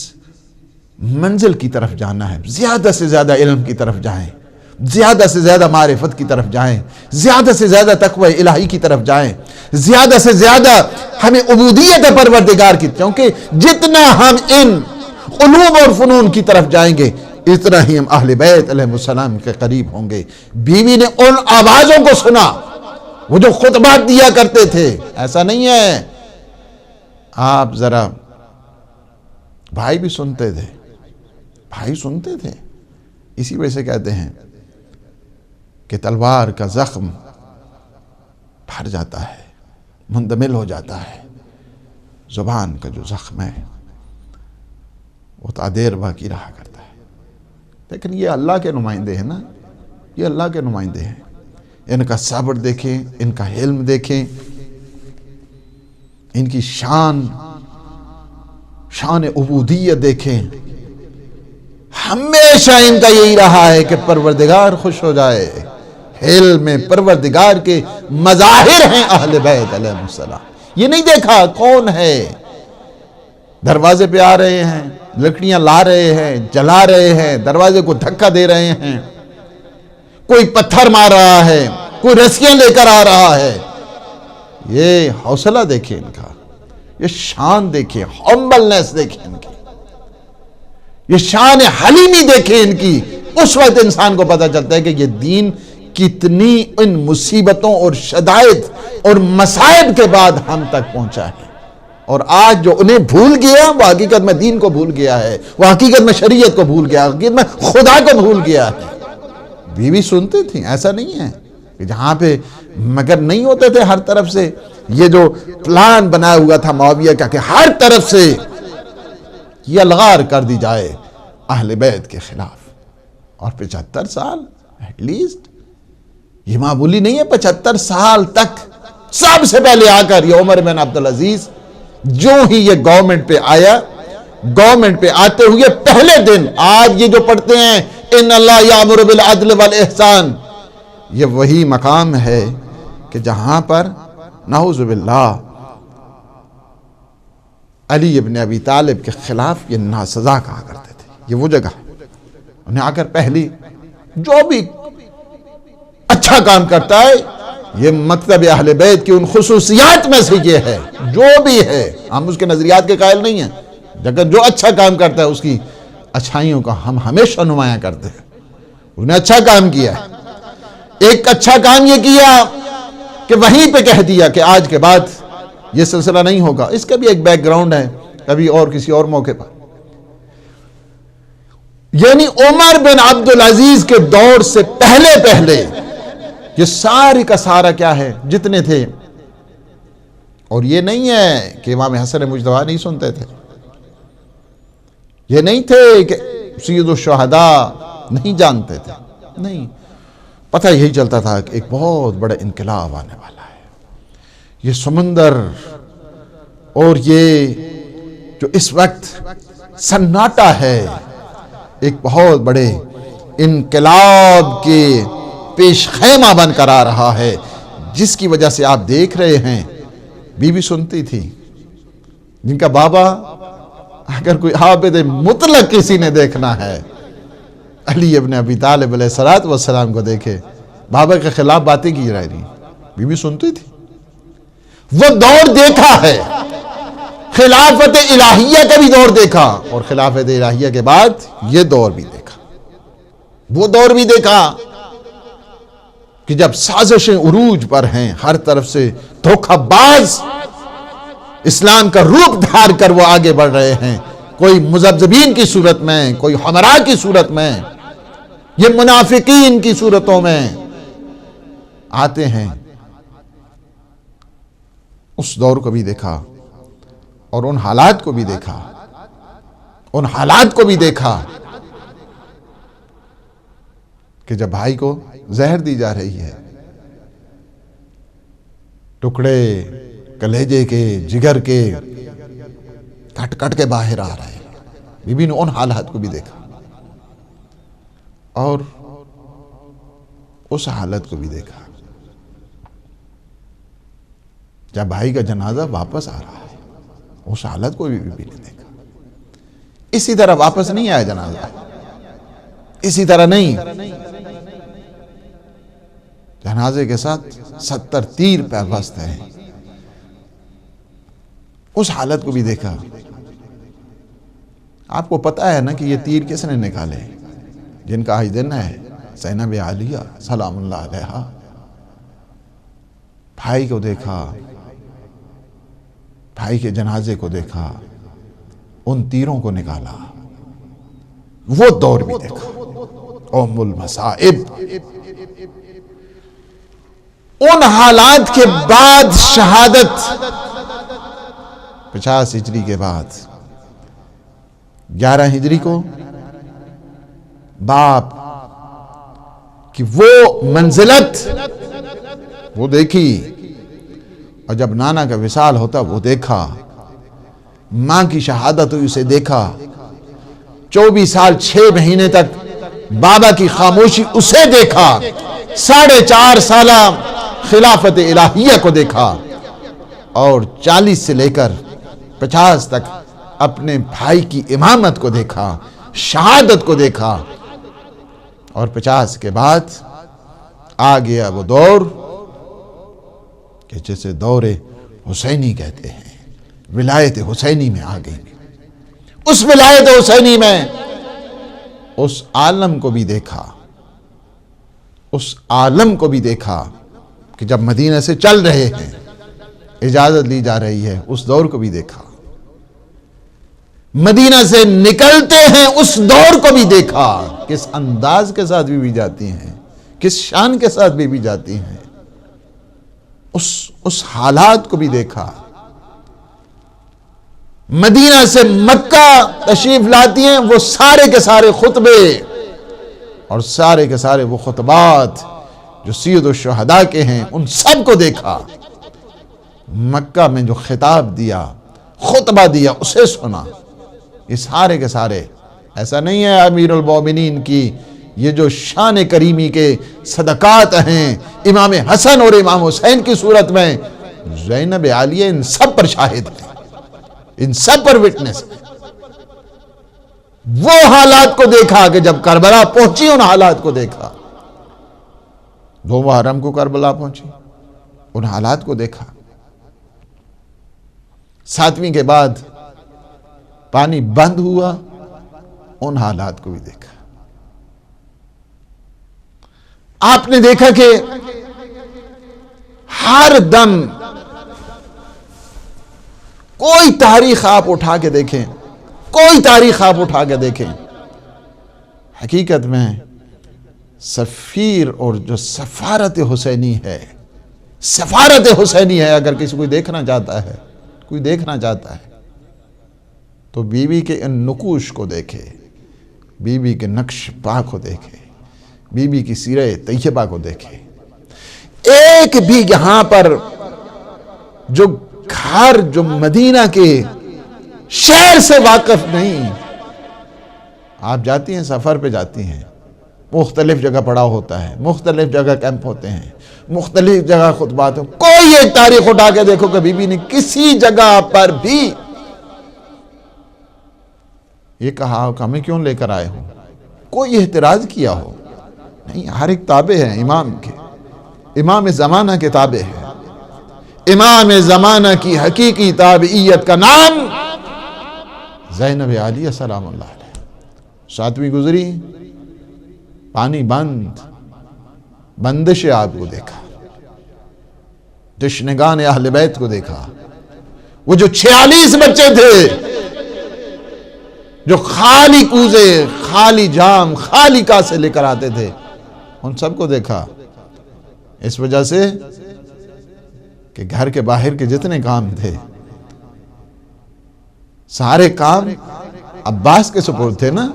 منزل کی طرف جانا ہے، زیادہ سے زیادہ علم کی طرف جائیں، زیادہ سے زیادہ معرفت کی طرف جائیں، زیادہ سے زیادہ تقوی الہی کی طرف جائیں، زیادہ سے زیادہ ہمیں عبودیت پروردگار کی، کیونکہ جتنا ہم ان علوم اور فنون کی طرف جائیں گے اتنا ہی ہم اہل بیت علیہ السلام کے قریب ہوں گے۔ بیوی نے ان آوازوں کو سنا، وہ جو خطبات دیا کرتے تھے، ایسا نہیں ہے، آپ ذرا، بھائی بھی سنتے تھے، اسی وجہ سے کہتے ہیں کہ تلوار کا زخم بھر جاتا ہے، مندمل ہو جاتا ہے، زبان کا جو زخم ہے وہ تا دیر باقی رہا کرتا ہے۔ لیکن یہ اللہ کے نمائندے ہیں نا، یہ اللہ کے نمائندے ہیں، ان کا صبر دیکھیں، ان کا حلم دیکھیں، ان کی شان عبودیت دیکھیں۔ ہمیشہ ان کا یہی رہا ہے کہ پروردگار خوش ہو جائے۔ حلم میں پروردگار کے مظاہر ہیں اہل بیت علیہ السلام۔ یہ نہیں دیکھا کون ہے، دروازے پہ آ رہے ہیں، لکڑیاں لا رہے ہیں، جلا رہے ہیں، دروازے کو دھکا دے رہے ہیں، کوئی پتھر مار رہا ہے، کوئی رسیاں لے کر آ رہا ہے۔ یہ حوصلہ دیکھیں ان کا، یہ شان دیکھیں، ہمبلنس دیکھیں ان کی، یہ شان حلیمی دیکھیں ان کی۔ اس وقت انسان کو پتہ چلتا ہے کہ یہ دین کتنی ان مصیبتوں اور شدائد اور مصائب کے بعد ہم تک پہنچا ہے۔ اور آج جو انہیں بھول گیا وہ حقیقت میں دین کو بھول گیا ہے، وہ حقیقت میں شریعت کو بھول گیا، حقیقت میں خدا کو بھول گیا ہے۔ بیوی سنتی تھی، ایسا نہیں ہے کہ جہاں پہ مگر نہیں ہوتے تھے ہر طرف سے یہ جو پلان بنا ہوا تھا معاویہ کا کہ ہر طرف سے یہ الغار کر دی جائے اہل بیت کے خلاف۔ اور 75 سال ایٹ لیسٹ، یہ معمولی نہیں ہے۔ 75 سال تک سب سے پہلے آ کر یہ عمر بن عبدالعزیز جو ہی یہ گورنمنٹ پہ آیا، گورنمنٹ پہ آتے ہوئے پہلے دن آج یہ جو پڑھتے ہیں ان اللہ یامر بالعدل والاحسان، یہ وہی مقام ہے کہ جہاں پر نعوذ باللہ علی ابن ابی طالب کے خلاف یہ ناسزا کہا کرتے تھے۔ یہ وہ جگہ انہیں آ کر پہلی جو بھی اچھا کام کرتا ہے، یہ مکتب اہل بیت کی ان خصوصیات میں سے یہ ہے، جو بھی ہے ہم اس کے نظریات کے قائل نہیں ہیں، لیکن جو اچھا کام کرتا ہے اس کی اچھائیوں کا ہم ہمیشہ نمایاں کرتے ہیں۔ انہیں اچھا کام کیا ہے، ایک اچھا کام یہ کیا کہ وہیں پہ کہہ دیا کہ آج کے بعد یہ سلسلہ نہیں ہوگا۔ اس کا بھی ایک بیک گراؤنڈ ہے، کبھی اور کسی اور موقع پر۔ یعنی عمر بن عبدالعزیز کے دور سے پہلے یہ ساری کا سارا کیا ہے جتنے تھے، اور یہ نہیں ہے کہ امام حسن مجتبیٰ نہیں سنتے تھے، یہ نہیں تھے کہ سید الشہداء نہیں جانتے تھے، نہیں، پتہ یہی چلتا تھا کہ ایک بہت بڑا انقلاب آنے والا ہے۔ یہ سمندر اور یہ جو اس وقت سناٹا ہے ایک بہت بڑے انقلاب کے پیش خیمہ بن کر آ رہا ہے، جس کی وجہ سے آپ دیکھ رہے ہیں بی بی سنتی تھی، جن کا بابا اگر کوئی عابد مطلق کسی نے دیکھنا ہے علی ابن ابی طالب علیہ السلام کو دیکھے، بابا کے خلاف باتیں کی رہ رہی، بی بی سنتی تھی۔ وہ دور دیکھا ہے، خلافت الہیہ کا بھی دور دیکھا، اور خلافت الہیہ کے بعد یہ دور بھی دیکھا، وہ دور بھی دیکھا کہ جب سازشیں عروج پر ہیں، ہر طرف سے دھوکہ باز اسلام کا روپ دھار کر وہ آگے بڑھ رہے ہیں، کوئی مذبذبین کی صورت میں، کوئی حمراء کی صورت میں، یہ منافقین کی صورتوں میں آتے ہیں۔ اس دور کو بھی دیکھا اور ان حالات کو بھی دیکھا، ان حالات کو بھی دیکھا کہ جب بھائی کو زہر دی جا رہی ہے، ٹکڑے کلیجے کے، جگر کے کٹ کٹ کے باہر آ رہے ہیں، بی بی نے ان حالات کو بھی دیکھا اور اس حالت کو بھی دیکھا جب بھائی کا جنازہ واپس آ رہا ہے، اس حالت کو بھی بی بی نے دیکھا۔ اسی طرح واپس نہیں آیا جنازہ، اسی طرح نہیں، جنازے کے ساتھ 70 تیر پیوست ہیں، اس حالت کو بھی دیکھا۔ آپ کو پتا ہے نا کہ یہ تیر کس نے نکالے، جن کا آج دن ہے زینب عالیہ سلام اللہ علیہا۔ بھائی کو دیکھا، بھائی کے جنازے کو دیکھا، ان تیروں کو نکالا، وہ دور بھی دیکھا۔ ام المصائب، ان حالات کے بعد شہادت 50 ہجری کے بعد 11 ہجری کو باپ کی وہ منزلت وہ دیکھی، اور جب نانا کا وصال ہوتا وہ دیکھا، ماں کی شہادت ہوئی اسے دیکھا، 24 سال 6 مہینے تک بابا کی خاموشی اسے دیکھا، 4.5 سالہ خلافت الہیہ کو دیکھا، اور 40 سے لے کر 50 تک اپنے بھائی کی امامت کو دیکھا، شہادت کو دیکھا، اور 50 کے بعد آ گیا وہ دور کہ جسے دور حسینی کہتے ہیں، ولایت حسینی میں آ گئی۔ اس ولایت حسینی میں اس عالم کو بھی دیکھا، اس عالم کو بھی دیکھا کہ جب مدینہ سے چل رہے ہیں، اجازت لی جا رہی ہے، اس دور کو بھی دیکھا، مدینہ سے نکلتے ہیں اس دور کو بھی دیکھا، کس انداز کے ساتھ بھی جاتی ہیں، کس شان کے ساتھ بھی جاتی ہیں، اس حالات کو بھی دیکھا۔ مدینہ سے مکہ تشریف لاتی ہیں، وہ سارے کے سارے خطبے اور سارے کے سارے وہ خطبات جو سید الشہداء کے ہیں، ان سب کو دیکھا۔ مکہ میں جو خطاب دیا، خطبہ دیا، اسے سنا۔ یہ سارے کے سارے، ایسا نہیں ہے امیر المومنین کی یہ جو شان کریمی کے صدقات ہیں امام حسن اور امام حسین کی صورت میں، زینب عالیہ ان سب پر شاہد ہیں، ان سب پر وٹنس ہے۔ وہ حالات کو دیکھا کہ جب کربلا پہنچی، ان حالات کو دیکھا۔ 2 محرم کو کربلا پہنچی، ان حالات کو دیکھا۔ 7ویں کے بعد پانی بند ہوا، ان حالات کو بھی دیکھا۔ آپ نے دیکھا کہ ہر دم کوئی تاریخ آپ اٹھا کے دیکھیں، کوئی تاریخ آپ اٹھا کے دیکھیں، حقیقت میں سفیر اور جو سفارت حسینی ہے، سفارت حسینی ہے، اگر کسی کوئی دیکھنا چاہتا ہے، کوئی دیکھنا چاہتا ہے تو بی بی کے ان نقوش کو دیکھے، بی بی کے نقش پا کو دیکھے، بی بی کی سیرہ طیبہ کو دیکھے۔ ایک بھی یہاں پر جو گھر جو مدینہ کے شہر سے واقف نہیں، آپ جاتی ہیں، سفر پہ جاتی ہیں، مختلف جگہ پڑا ہوتا ہے، مختلف جگہ کیمپ ہوتے ہیں، مختلف جگہ خطبات ہیں، کوئی ایک تاریخ اٹھا کے دیکھو کہ بی بی نے کسی جگہ پر بھی یہ کہا کہ ہمیں کیوں لے کر آئے ہو، کوئی اعتراض کیا ہو؟ نہیں، ہر ایک تابع ہے امام کے، امام زمانہ کے تابع ہے۔ امام زمانہ کی حقیقی تابعیت کا نام زینب عالیہ سلام اللہ علیہ۔ 7ویں گزری، پانی بند، بندش آپ کو دیکھا، تشنگان اہل بیت کو دیکھا، وہ جو 46 بچے تھے جو خالی کوزے، خالی جام، خالی کاسے لے کر آتے تھے، ان سب کو دیکھا۔ اس وجہ سے کہ گھر کے باہر کے جتنے کام تھے، سارے کام عباس کے سپرد تھے نا،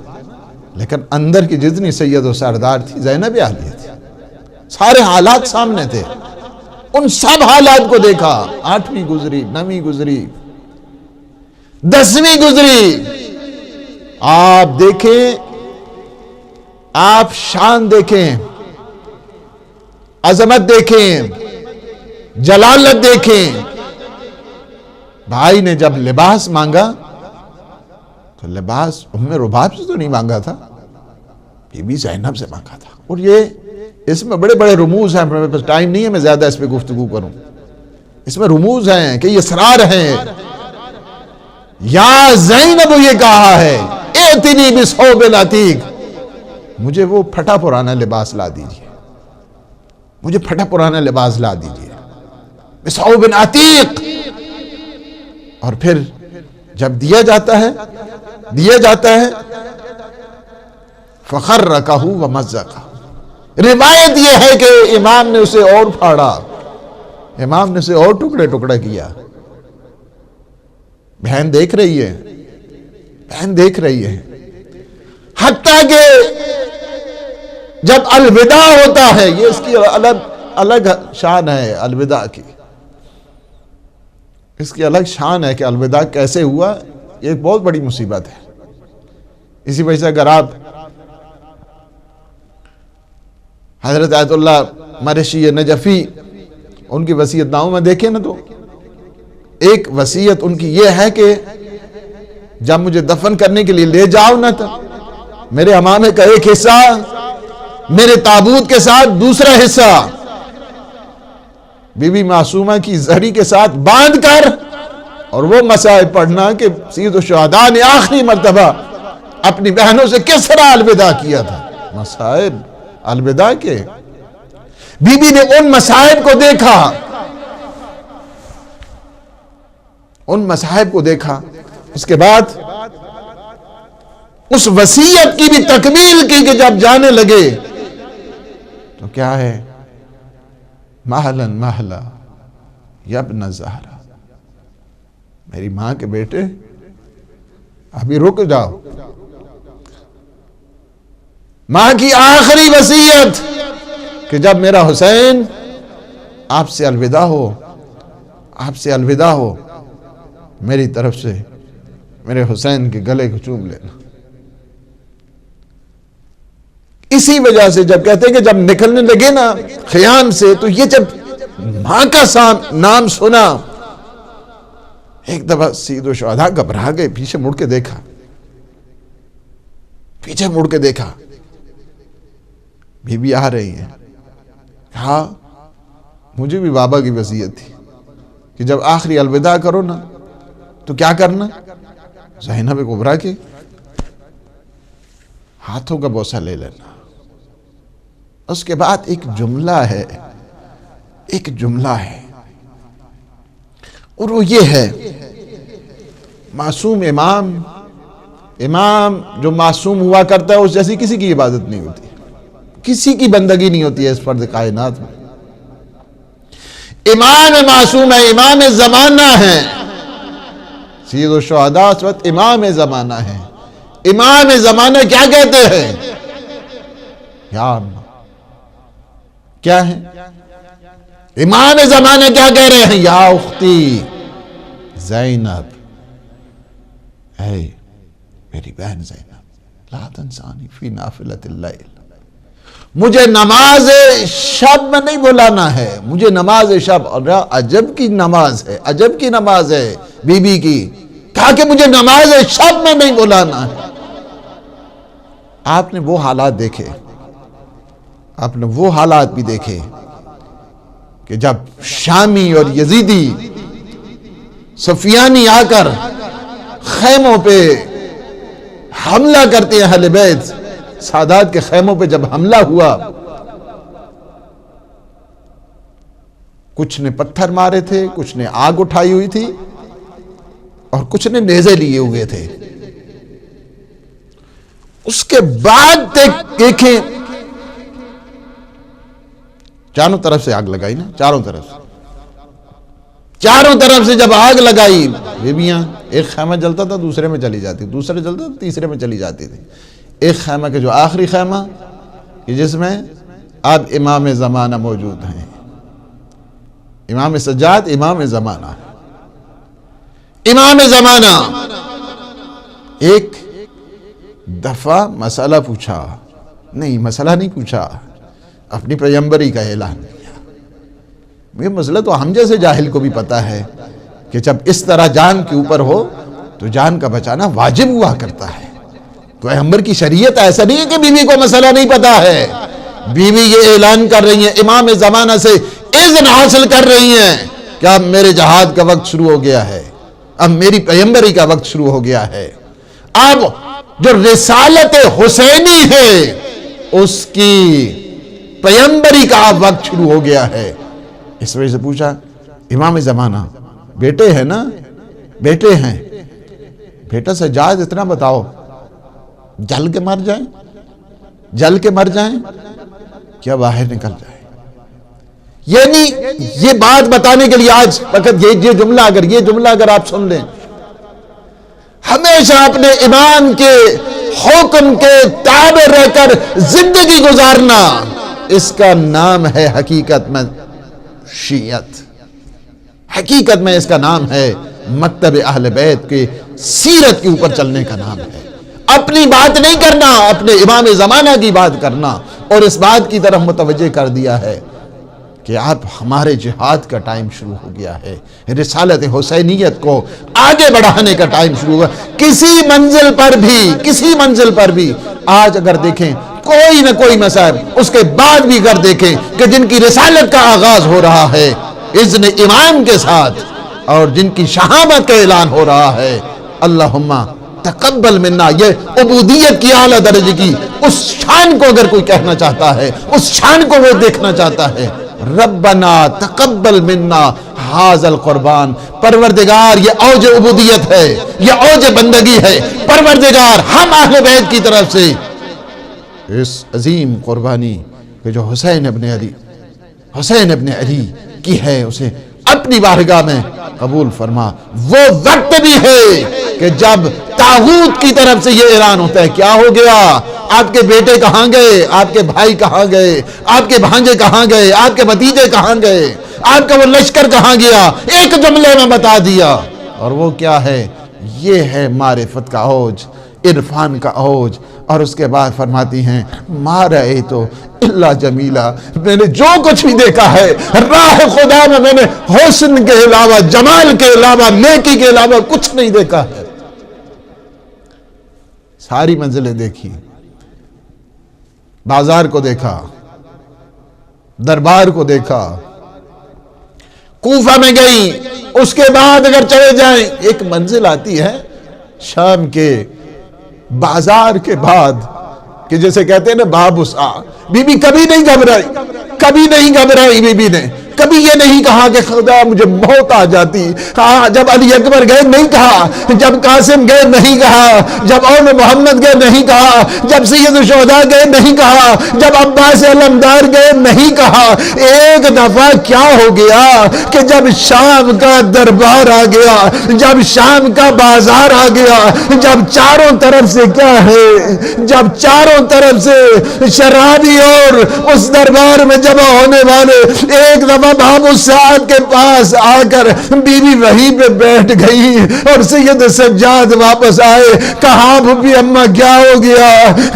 لیکن اندر کی جتنی سید و سردار تھی زینب عالیہ تھی، سارے حالات سامنے تھے، ان سب حالات کو دیکھا۔ 8ویں گزری، 9ویں گزری، 10ویں گزری۔ آپ دیکھیں، آپ شان دیکھیں، عظمت دیکھیں، جلالت دیکھیں۔ بھائی نے جب لباس مانگا تو لباس ام رباب سے تو نہیں مانگا تھا، بی بی زینب سے مانگا تھا۔ اور یہ اس میں بڑے بڑے رموز ہیں، میرے پاس ٹائم نہیں ہے میں زیادہ اس پہ گفتگو کروں، اس میں رموز ہیں کہ یہ اسرار ہیں۔ یا زینب یہ کہا ہے ائتنی بثوب عتیق، مجھے وہ پھٹا پرانا لباس لا دیجئے، مجھے پھٹا پرانا لباس لا دیجئے، بثوب عتیق۔ اور پھر جب دیا جاتا ہے فخرکہ ومزقہ، روایت یہ ہے کہ امام نے اسے اور پھاڑا، امام نے اسے اور ٹکڑے ٹکڑے کیا. بہن دیکھ رہی ہے، بہن دیکھ رہی ہے، حتیٰ کہ جب الوداع ہوتا ہے، یہ اس کی الگ شان ہے الوداع کی، اس کی الگ شان ہے کہ الوداع کیسے ہوا. یہ ایک بہت بڑی مصیبت ہے. اسی وجہ سے اگر آپ حضرت آیت اللہ مرشی نجفی ان کی وصیت ناموں میں دیکھیں نا، تو ایک وصیت ان کی یہ ہے کہ جب مجھے دفن کرنے کے لیے لے جاؤ نا، تو میرے امامے کا ایک حصہ میرے تابوت کے ساتھ، دوسرا حصہ بی بی معصومہ کی زہری کے ساتھ باندھ کر، اور وہ مصائب پڑھنا کہ سید الشہداء نے آخری مرتبہ اپنی بہنوں سے کس طرح الوداع کیا تھا. مصائب الوداع کے. بی بی نے ان مصائب کو دیکھا، ان مصائب کو دیکھا. اس کے بعد اس وصیت کی بھی تکمیل کی کہ جب جانے لگے تو کیا ہے، مہلن مہلا یبن زہرا، میری ماں کے بیٹے ابھی رک جاؤ. ماں کی آخری وصیت کہ جب میرا حسین آپ سے الوداع ہو، آپ سے الوداع ہو، میری طرف سے میرے حسین کے گلے کو چوم لینا. اسی وجہ سے جب کہتے ہیں کہ جب نکلنے لگے نا خیام سے، تو یہ جب ماں کا نام سنا، ایک دفعہ سید الشہداء گھبرا گئے، پیچھے مڑ کے دیکھا، پیچھے مڑ کے دیکھا، بی بی آ رہی ہیں. کہا مجھے بھی بابا کی وصیت تھی کہ جب آخری الوداع کرو نا تو کیا کرنا، زینب کبریٰ کے ہاتھوں کا بوسہ لے لینا. اس کے بعد ایک جملہ ہے، ایک جملہ ہے، اور وہ یہ ہے، معصوم امام جو معصوم ہوا کرتا ہے اس جیسی کسی کی عبادت نہیں ہوتی، کسی کی بندگی نہیں ہوتی ہے اس فرد کائنات میں. امام معصوم ہے، امام زمانہ ہے. سید الشہداء اس وقت امام زمانہ ہے. امام زمانہ کیا کہتے ہیں؟ یا اللہ کیا ہے؟ امام زمانہ کیا کہہ رہے ہیں؟ یا اختی زینب، اے میری بہن زینب، لا تنسانی فی نافلۃ اللیل، مجھے نماز شب میں نہیں بلانا ہے، مجھے نماز شب. اور عجب کی نماز ہے، عجب کی نماز ہے بی بی کی. کہا کہ مجھے نماز شب میں نہیں بلانا ہے. آپ نے وہ حالات دیکھے، آپ نے وہ حالات بھی دیکھے کہ جب شامی اور یزیدی سفیانی آ کر خیموں پہ حملہ کرتے ہیں، اہل بیت سادات کے خیموں پہ جب حملہ ہوا، کچھ نے پتھر مارے تھے، کچھ نے آگ اٹھائی ہوئی تھی، اور کچھ نے نیزے لیے ہوئے تھے. اس کے بعد دیکھیں چاروں طرف سے آگ لگائی نا، چاروں طرف سے جب آگ لگائی، بیویاں، ایک خیمہ جلتا تھا دوسرے میں چلی جاتی، دوسرے جلتا تھا تیسرے میں چلی جاتی تھی. ایک خیمہ کے جو آخری خیمہ کہ جس میں اب امام زمانہ موجود ہیں، امام سجاد امام زمانہ، امام زمانہ ایک دفعہ مسئلہ پوچھا، نہیں مسئلہ نہیں پوچھا، اپنی پیغمبری کا اعلان کیا. یہ مسئلہ تو ہم جیسے جاہل کو بھی پتا ہے کہ جب اس طرح جان کے اوپر ہو تو جان کا بچانا واجب ہوا کرتا ہے. پیغمبر کی شریعت ایسا نہیں ہے کہ بیوی کو مسئلہ نہیں پتا ہے. بیوی یہ اعلان کر رہی ہیں، امام زمانہ سے اذن حاصل کر رہی ہیں کہ اب میرے جہاد کا وقت شروع ہو گیا ہے، اب میری پیغمبری کا وقت شروع ہو گیا ہے، اب جو رسالت حسینی ہے اس کی پیغمبری کا اب وقت شروع ہو گیا ہے. اس وجہ سے پوچھا امام زمانہ بیٹے ہیں نا، بیٹے ہیں، بیٹا سجاد اتنا بتاؤ، جل کے مر جائیں، جل کے مر جائیں کیا باہر نکل جائیں؟ یعنی یہ بات بتانے کے لیے آج وقت یہ جملہ اگر آپ سن لیں، ہمیشہ اپنے ایمان کے حکم کے تابع رہ کر زندگی گزارنا، اس کا نام ہے حقیقت میں شیعت، حقیقت میں اس کا نام ہے مکتب اہل بیت کے سیرت کے اوپر چلنے کا نام ہے۔ اپنی بات نہیں کرنا، اپنے امام زمانہ کی بات کرنا، اور اس بات کی طرف متوجہ کر دیا ہے کہ اب ہمارے جہاد کا ٹائم شروع ہو گیا ہے، رسالت حسینیت کو آگے بڑھانے کا ٹائم شروع ہوا۔ کسی منزل پر بھی آج اگر دیکھیں کوئی نہ کوئی مسائل، اس کے بعد بھی اگر دیکھیں کہ جن کی رسالت کا آغاز ہو رہا ہے اذن امام کے ساتھ، اور جن کی شہامت کا اعلان ہو رہا ہے، اللہم تقبل منا، یہ عبودیت کی اعلیٰ درجے کی اس شان کو اگر کوئی کہنا چاہتا ہے، اس شان کو وہ دیکھنا چاہتا ہے، ربنا تقبل منا ھذا القربان، پروردگار یہ اوج عبودیت ہے، یہ اوج بندگی ہے، پروردگار ہم اہل بیت کی طرف سے اس عظیم قربانی کہ جو حسین ابن علی کی ہے اسے اپنی بارگاہ میں قبول فرما۔ وہ وقت بھی ہے کہ جب طاغوت کی طرف سے یہ اعلان ہوتا ہے، کیا ہو گیا؟ آپ کے بیٹے کہاں گئے؟ آپ کے بھائی کہاں گئے؟ آپ کے بھانجے کہاں گئے؟ آپ کے بھتیجے کہاں گئے؟ آپ کا وہ لشکر کہاں گیا؟ ایک جملے میں بتا دیا، اور وہ کیا ہے؟ یہ ہے معرفت کا اوج، عرفان کا اوج۔ اور اس کے بعد فرماتی ہیں ما رأیت الا جمیلا، میں نے جو کچھ بھی دیکھا ہے راہ خدا میں نے حسن کے علاوہ، جمال کے علاوہ، نیکی کے علاوہ کچھ نہیں دیکھا ہے۔ ساری منزلیں دیکھی، بازار کو دیکھا، دربار کو دیکھا، کوفہ میں گئی، اس کے بعد اگر چلے جائیں ایک منزل آتی ہے شام کے بازار کے بعد کہ جیسے کہتے ہیں نا باب اسعا، بی بی کبھی نہیں گھبرائی بی بی نے کبھی یہ نہیں کہا کہ خدا مجھے موت آ جاتی۔ جب علی اکبر گئے نہیں کہا، جب قاسم گئے نہیں کہا، جب اول محمد گئے نہیں کہا، جب سید الشہداء گئے نہیں کہا، جب عباس علمدار گئے نہیں کہا۔ ایک دفعہ کیا ہو گیا کہ جب شام کا دربار آ گیا، جب شام کا بازار آ گیا، جب چاروں طرف سے کیا ہے، جب چاروں طرف سے شرابی اور اس دربار میں جمع ہونے والے، ایک دفعہ باب السعاد کے پاس آ کر بی بی وہیں پہ بیٹھ گئی، اور سید سجاد واپس آئے، کہا بھوپی اماں کیا ہو گیا؟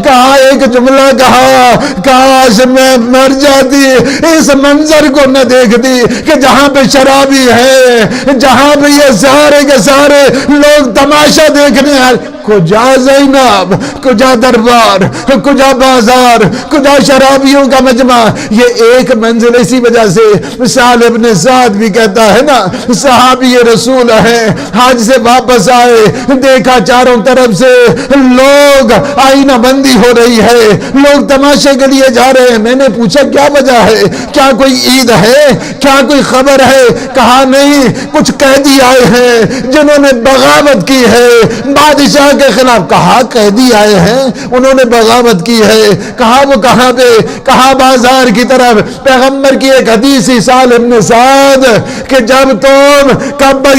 کہا ایک جملہ کہا، کاش میں مر جاتی، اس منظر کو نہ دیکھتی کہ جہاں پہ شرابی ہے، جہاں پہ یہ سارے کے سارے لوگ تماشا دیکھنے آئے، کجا زینب، کجا دربار، کجا بازار، کجا شرابیوں کا مجمع۔ یہ ایک منزل، اسی وجہ سے سہل ابن سعد بھی کہتا ہے نا، صحابی رسول ہیں، حج سے واپس آئے، دیکھا چاروں طرف سے لوگ آئینہ بندی ہو رہی ہے، لوگ تماشے کے لیے جا رہے ہیں۔ میں نے پوچھا کیا وجہ ہے؟ کیا کوئی عید ہے؟ کیا کوئی خبر ہے؟ کہا نہیں، کچھ قیدی آئے ہیں جنہوں نے بغاوت کی ہے بادشاہ کے خلاف۔ کہا قیدی آئے ہیں، انہوں نے بغاوت کی ہے؟ کہا وہ کہاں پہ؟ کہا بازار کی طرف۔ پیغمبر کی ایک حدیث سہل ابن سعد کہ جب تم کعبہ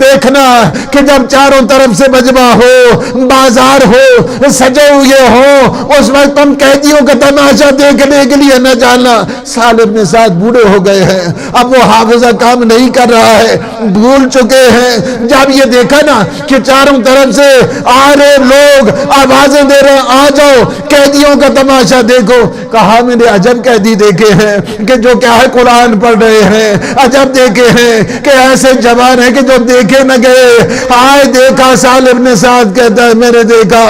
دیکھنا کہ جب چاروں طرف سے مجمع ہو، بازار ہو، سجے ہوئے ہو، اس وقت تم قیدیوں کا تماشا دیکھنے کے لیے نہ جانا۔ سہل ابن سعد بوڑھے ہو گئے ہیں، اب وہ حافظہ کام نہیں کر رہا ہے، بھول چکے ہیں۔ جب یہ دیکھا نا کہ چاروں طرف سے آ رہے لوگ آوازیں دے رہے ہیں آ جاؤ قیدیوں کا تماشا دیکھو، کہا میں نے عجب قیدی دیکھے ہیں کہ جو کیا ہے قرآن پڑھ رہے ہیں، عجب دیکھے ہیں کہ ایسے جوان ہیں کہ جو دیکھے نہ گئے۔ آئے دیکھا، سہل ابن سعد کہتا ہے میں نے دیکھا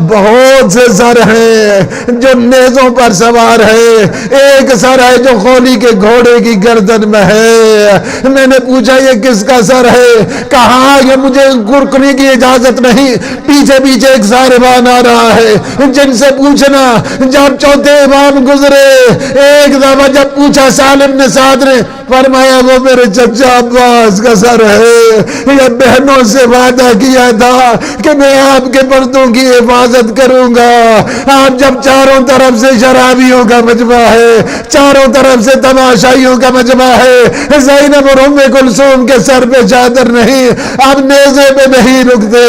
بہت سے سر ہیں جو نیزوں پر سوار ہے، ایک سر ہے جو خولی کے گھوڑے کی گردن میں ہے۔ میں نے پوچھا یہ کس کا سر ہے؟ کہا یہ مجھے گرکنے کی اجازت نہیں، پیچھے پیچھے ایک ساربان آ رہا ہے، جن سے پوچھنا۔ جب چوتھے امام گزرے، ایک دفعہ جب پوچھا سہل ابن سعد نے فرمایا وہ میرے چچا عباس کا سر ہے، یہ بہنوں سے وعدہ کیا تھا کہ میں آپ کے پردوں کی حفاظت کروں گا۔ آپ جب چاروں طرف سے شرابیوں کا مجمع ہے، چاروں طرف سے تماشائیوں کا مجمع ہے، زینب اور ام کلثوم کے سر پہ چادر نہیں، آپ نیزے پہ نہیں رکتے۔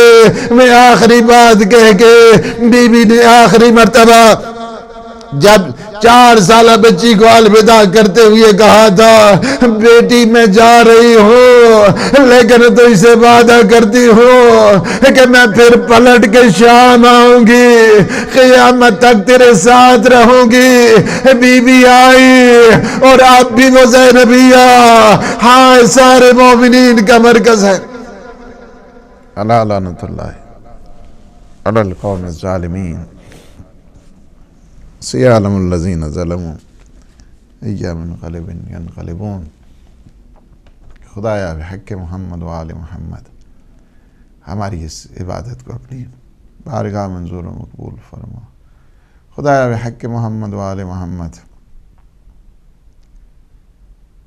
میں آخری بات کہہ کے بی بی نے آخری مرتبہ جب 4 سالہ بچی کو الوداع کرتے ہوئے کہا تھا، بیٹی میں جا رہی ہوں لیکن تو اسے وعدہ کرتی ہوں کہ میں پھر پلٹ کے شام آؤں گی، قیامت تک تیرے ساتھ رہوں گی۔ بی بی آئی اور آپ بھی وہ زینبیہ، ہاں سارے مومنین کا مرکز ہے۔ الا لعنت اللہ علی القوم الظالمین سیعلم الذین ظلموا ای منقلب ینقلبون۔ خدایا بحق محمد و آل محمد ہماری اس عبادت کو اپنی بارگاہ منظور و مقبول فرما۔ خدایا بحق محمد و آل محمد،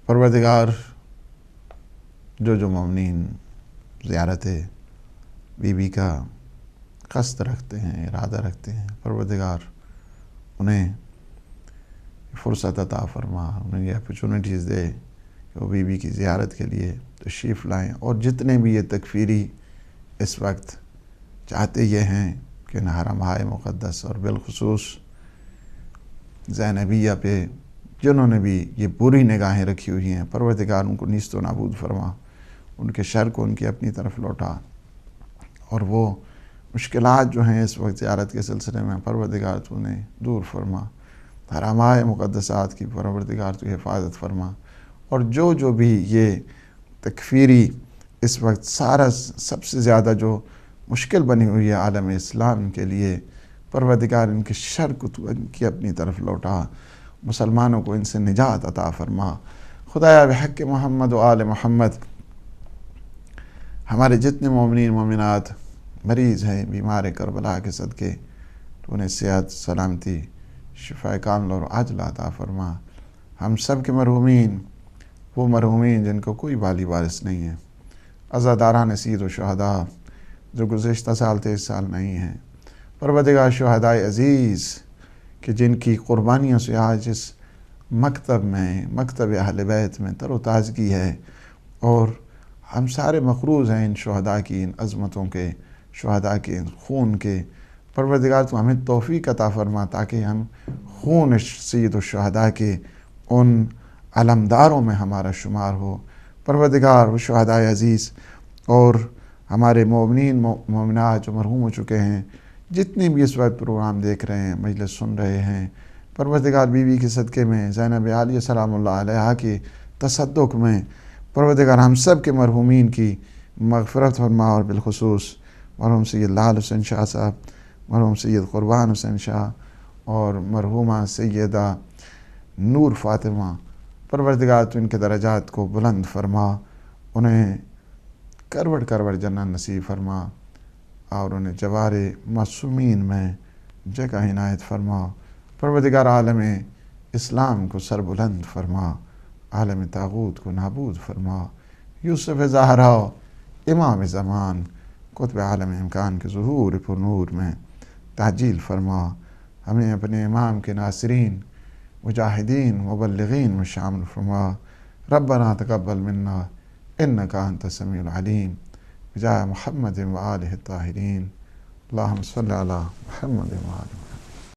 پروردگار جو مومنین زیارت بی بی کا قصد رکھتے ہیں، ارادہ رکھتے ہیں، پروردگار انہیں فرصت عطا فرما، انہیں یہ اپرچونٹیز دے کہ وہ بی بی کی زیارت کے لیے تشریف لائیں، اور جتنے بھی یہ تکفیری اس وقت چاہتے یہ ہیں کہ حرمہائے مقدس اور بالخصوص زینبیہ پہ جنہوں نے بھی یہ بری نگاہیں رکھی ہوئی ہیں، پروردگار ان کو نیست و نابود فرما، ان کے شر کو ان کی اپنی طرف لوٹا، اور وہ مشکلات جو ہیں اس وقت زیارت کے سلسلے میں پروردگار تو انہیں دور فرما، حرمائے مقدسات کی پروردگار تو حفاظت فرما، اور جو بھی یہ تکفیری اس وقت سب سے زیادہ جو مشکل بنی ہوئی ہے عالم اسلام کے لیے، پروردگار ان کے شر کو تو ان کی اپنی طرف لوٹا، مسلمانوں کو ان سے نجات عطا فرما۔ خدایا بحق محمد و آل محمد ہمارے جتنے مومنین مومنات مریض ہیں، بیمار کربلا کے صدقے تو انہیں صحت، سلامتی، شفاء کاملہ اور عاجلہ عطا فرما۔ ہم سب کے مرحومین، وہ مرحومین جن کو کوئی بالی وارث نہیں ہے، عزاداران سید و شہداء جو گزشتہ سال 23 سال نہیں ہیں، پروردگار شہدائے عزیز کہ جن کی قربانیوں سے آج اس مکتب میں، مکتب اہل بیت میں تر و تازگی ہے، اور ہم سارے مقروض ہیں ان شہداء کی، ان عظمتوں کے، شہداء کے خون کے۔ پروردگار تو ہمیں توفیق عطا فرما تاکہ ہم خون سید الشہداء کے ان علمداروں میں ہمارا شمار ہو۔ پروردگار وہ شہداء عزیز اور ہمارے مومنین مومنات جو مرحوم ہو چکے ہیں، جتنے بھی اس وقت پروگرام دیکھ رہے ہیں، مجلس سن رہے ہیں، پروردگار بی بی کے صدقے میں، زینب عالیہ سلام اللہ علیہا کے تصدق میں، پروردگار ہم سب کے مرحومین کی مغفرت فرما، اور بالخصوص مرحوم سید لال حسین شاہ صاحب، مرحوم سید قربان حسین شاہ اور مرحومہ سیدہ نور فاطمہ، پروردگار تو ان کے درجات کو بلند فرما، انہیں کروڑ جنت نصیب فرما، اور انہیں جوار معصومین میں جگہ عنایت فرما۔ پروردگار عالم اسلام کو سر بلند فرما، عالم طاغوت کو نابود فرما۔ یوسف زہرا امام زمان قطب عالم امکان کے ظہور پر نور میں تعجیل فرما، ہمیں اپنے امام کے ناصرین، مجاہدین، مبلغین میں شامل فرما۔ ربنا تقبل منا انک انت السمیع العلیم، بجاہ محمد و آلہ الطاہرین، اللہم صلی علی محمد و آلہ